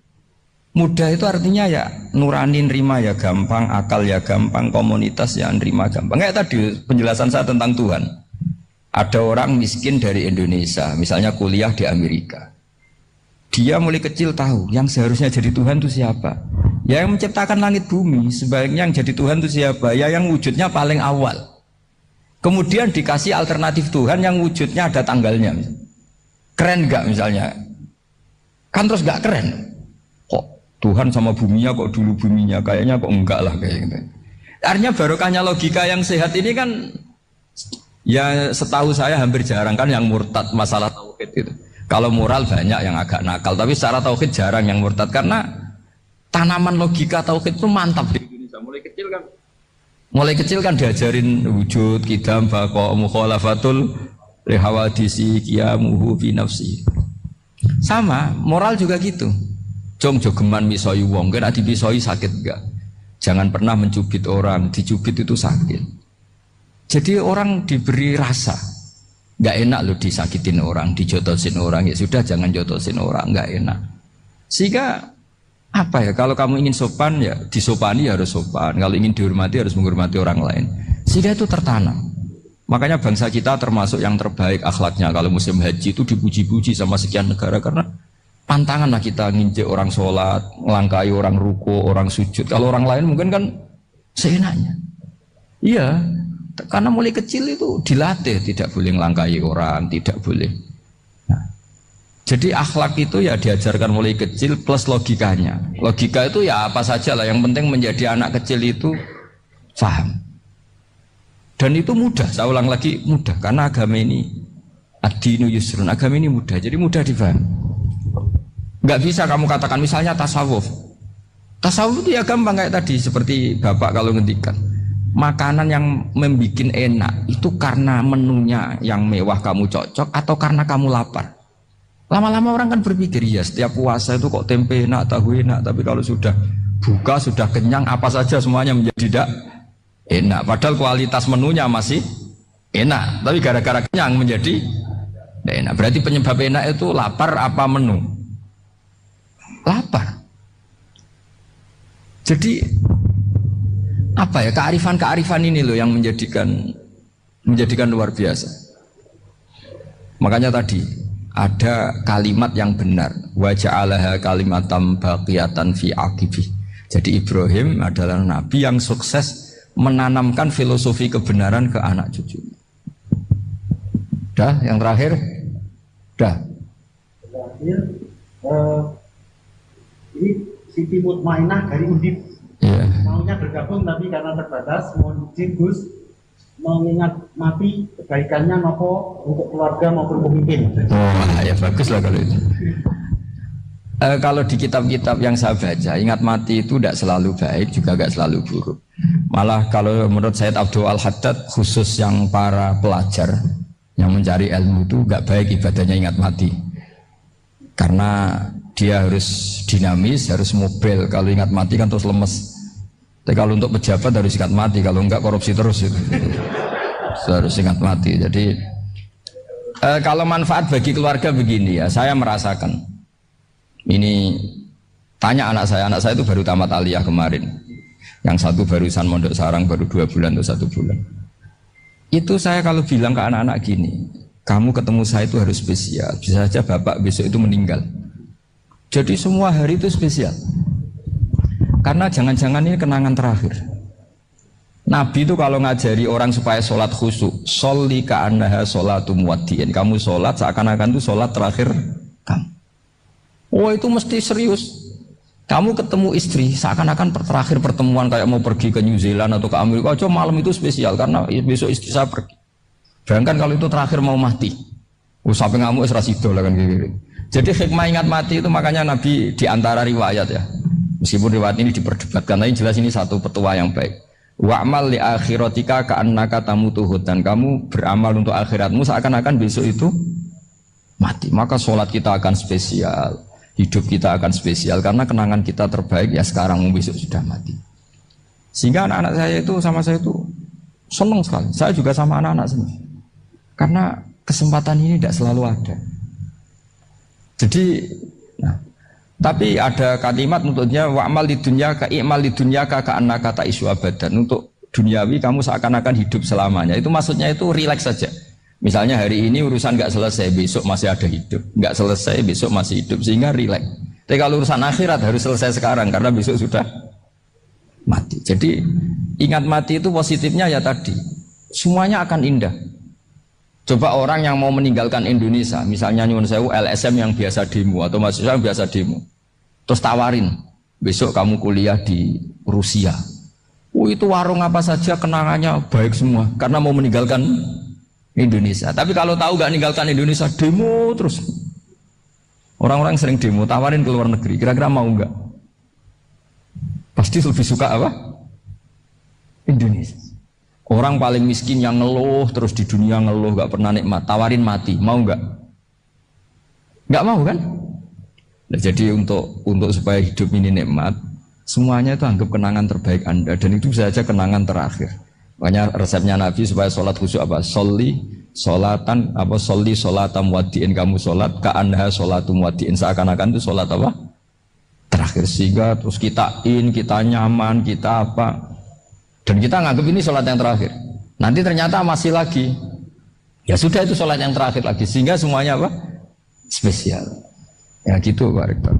Mudah itu artinya ya nurani nerima ya gampang, akal ya gampang, komunitas ya nerima gampang. Kayak tadi penjelasan saya tentang Tuhan. Ada orang miskin dari Indonesia, misalnya kuliah di Amerika. Dia mulai kecil tahu yang seharusnya jadi Tuhan itu siapa. Ya yang menciptakan langit bumi, sebaliknya yang jadi Tuhan itu siapa? Ya yang wujudnya paling awal. Kemudian dikasih alternatif Tuhan yang wujudnya ada tanggalnya. Keren nggak misalnya? Kan terus nggak keren. Kok Tuhan sama buminya kok dulu buminya? Kayaknya kok enggak lah kayak gitu. Artinya barokahnya logika yang sehat ini kan ya setahu saya hampir jarang kan yang murtad masalah tauhid itu. Kalau moral banyak yang agak nakal, tapi secara tauhid jarang yang murtad karena tanaman logika tauhid itu mantap di Indonesia. Mulai kecil kan diajarin wujud, qidam, baqa, mukhalafatul lihawadisi, qiyamuhu fi nafsi. Sama, moral juga gitu. Jong jogeman misoi wong, kena dipisoi sakit enggak? Jangan pernah mencubit orang, dicubit itu sakit. Jadi orang diberi rasa. Enggak enak loh disakitin orang, dijotosin orang, ya sudah jangan jotosin orang, enggak enak. Sehingga apa ya, kalau kamu ingin sopan ya disopani harus sopan, kalau ingin dihormati harus menghormati orang lain, sehingga itu tertanam. Makanya bangsa kita termasuk yang terbaik akhlaknya kalau musim haji itu dipuji-puji sama sekian negara karena pantangan lah kita nginjek orang sholat, melangkai orang ruku, orang sujud. Kalau orang lain mungkin kan seenaknya. Iya, karena mulai kecil itu dilatih tidak boleh ngelangkai orang, tidak boleh. Nah, jadi akhlak itu ya diajarkan mulai kecil plus logikanya. Logika itu ya apa saja lah, yang penting menjadi anak kecil itu paham. Dan itu mudah, saya ulang lagi mudah, karena agama ini ad-dinu yusrun, agama ini mudah, jadi mudah difahami. Nggak bisa kamu katakan misalnya tasawuf. Tasawuf itu ya gampang kayak tadi, seperti Bapak kalau ngendikan. Makanan yang membuat enak itu karena menunya yang mewah kamu cocok atau karena kamu lapar. Lama-lama orang kan berpikir, ya setiap puasa itu kok tempe enak, tahu enak, tapi kalau sudah buka, sudah kenyang, apa saja semuanya menjadi tidak enak. Padahal kualitas menunya masih enak, tapi gara-gara kenyang menjadi tidak enak. Berarti penyebab enak itu lapar apa menu? Lapar. Jadi apa ya, kearifan-kearifan ini loh yang menjadikan luar biasa. Makanya tadi ada kalimat yang benar, wa ja'alaha kalimatam baqiyatan fi aqibih. Jadi Ibrahim adalah nabi yang sukses menanamkan filosofi kebenaran ke anak cucunya. Dah, yang terakhir. Dah. Terakhir, ini Siti Mutmainah dari Undip. Yeah. Maunya bergabung tapi karena terbatas, mohon izin Gus mengingat mati kebaikannya nopo untuk keluarga maupun pemimpin. Oh ya bagus lah kalau itu. Kalau di kitab-kitab yang saya baca, ingat mati itu tidak selalu baik juga tidak selalu buruk. Malah kalau menurut Sayyid Abdul Al-Haddad, khusus yang para pelajar yang mencari ilmu itu nggak baik ibadahnya ingat mati, karena dia harus dinamis, harus mobil. Kalau ingat mati kan terus lemes. Tapi kalau untuk pejabat harus ingat mati, kalau enggak korupsi terus itu. Harus ingat mati. Jadi kalau manfaat bagi keluarga begini ya, saya merasakan. Ini tanya anak saya itu baru tamat aliyah kemarin. Yang satu barusan mondok sarang baru 2 bulan atau 1 bulan. Itu saya kalau bilang ke anak-anak gini, kamu ketemu saya itu harus spesial. Bisa saja bapak besok itu meninggal. Jadi semua hari itu spesial. Karena jangan-jangan ini kenangan terakhir. Nabi itu kalau ngajari orang supaya sholat khusyuk, sholli ka'annaha sholatum muwaddi'in. Kamu sholat seakan-akan itu sholat terakhir kamu. Oh itu mesti serius. Kamu ketemu istri seakan-akan terakhir pertemuan, kayak mau pergi ke New Zealand atau ke Amerika. Aja malam itu spesial karena besok istri saya pergi. Bayangkan kalau itu terakhir mau mati. Sampai ngamuk serasido lah kan gitu. Jadi hikmah ingat mati itu makanya Nabi diantara riwayat ya. Meskipun riwayat ini diperdebatkan, tapi jelas ini satu petua yang baik. Wa'mal li akhiratika ka'annaka tamutuhud, dan kamu beramal untuk akhiratmu seakan-akan besok itu mati. Maka sholat kita akan spesial, hidup kita akan spesial karena kenangan kita terbaik ya sekarang, besok sudah mati. Sehingga anak-anak saya itu sama saya itu senang sekali. Saya juga sama anak-anak senang. Karena kesempatan ini tidak selalu ada. Jadi, nah, tapi ada kalimat untuknya wa'mal di dunya ka i'mal di dunya ka ka'annaka ta'isu abadan. Untuk duniawi kamu seakan-akan hidup selamanya. Itu maksudnya itu rileks saja. Misalnya hari ini urusan nggak selesai, besok masih ada hidup. Nggak selesai, besok masih hidup, sehingga rileks. Tapi kalau urusan akhirat harus selesai sekarang karena besok sudah mati. Jadi ingat mati itu positifnya ya tadi, semuanya akan indah. Coba orang yang mau meninggalkan Indonesia, misalnya nyuwun sewu LSM yang biasa demo atau mahasiswa yang biasa demo, terus tawarin besok kamu kuliah di Rusia. Itu warung apa saja kenangannya baik semua karena mau meninggalkan Indonesia. Tapi kalau tahu gak meninggalkan Indonesia, demo terus. Orang-orang sering demo, tawarin ke luar negeri, kira-kira mau nggak? Pasti lebih suka apa? Indonesia. Orang paling miskin yang ngeluh terus di dunia ngeluh, gak pernah nikmat, tawarin mati, mau nggak? Nggak mau kan? Nah, jadi untuk supaya hidup ini nikmat, semuanya itu anggap kenangan terbaik Anda, dan itu saja kenangan terakhir. Makanya resepnya Nabi supaya sholat khusyuk apa? Sholli sholatan apa? Sholli sholatam wadiin, kamu sholat ka'anha sholatum wadiin, seakan-akan itu sholat apa? Terakhir, sehingga terus kita nyaman, kita apa? Dan kita nganggap ini sholat yang terakhir. Nanti ternyata masih lagi. Ya sudah, itu sholat yang terakhir lagi. Sehingga semuanya apa? Spesial. Ya gitu Pak Rektor.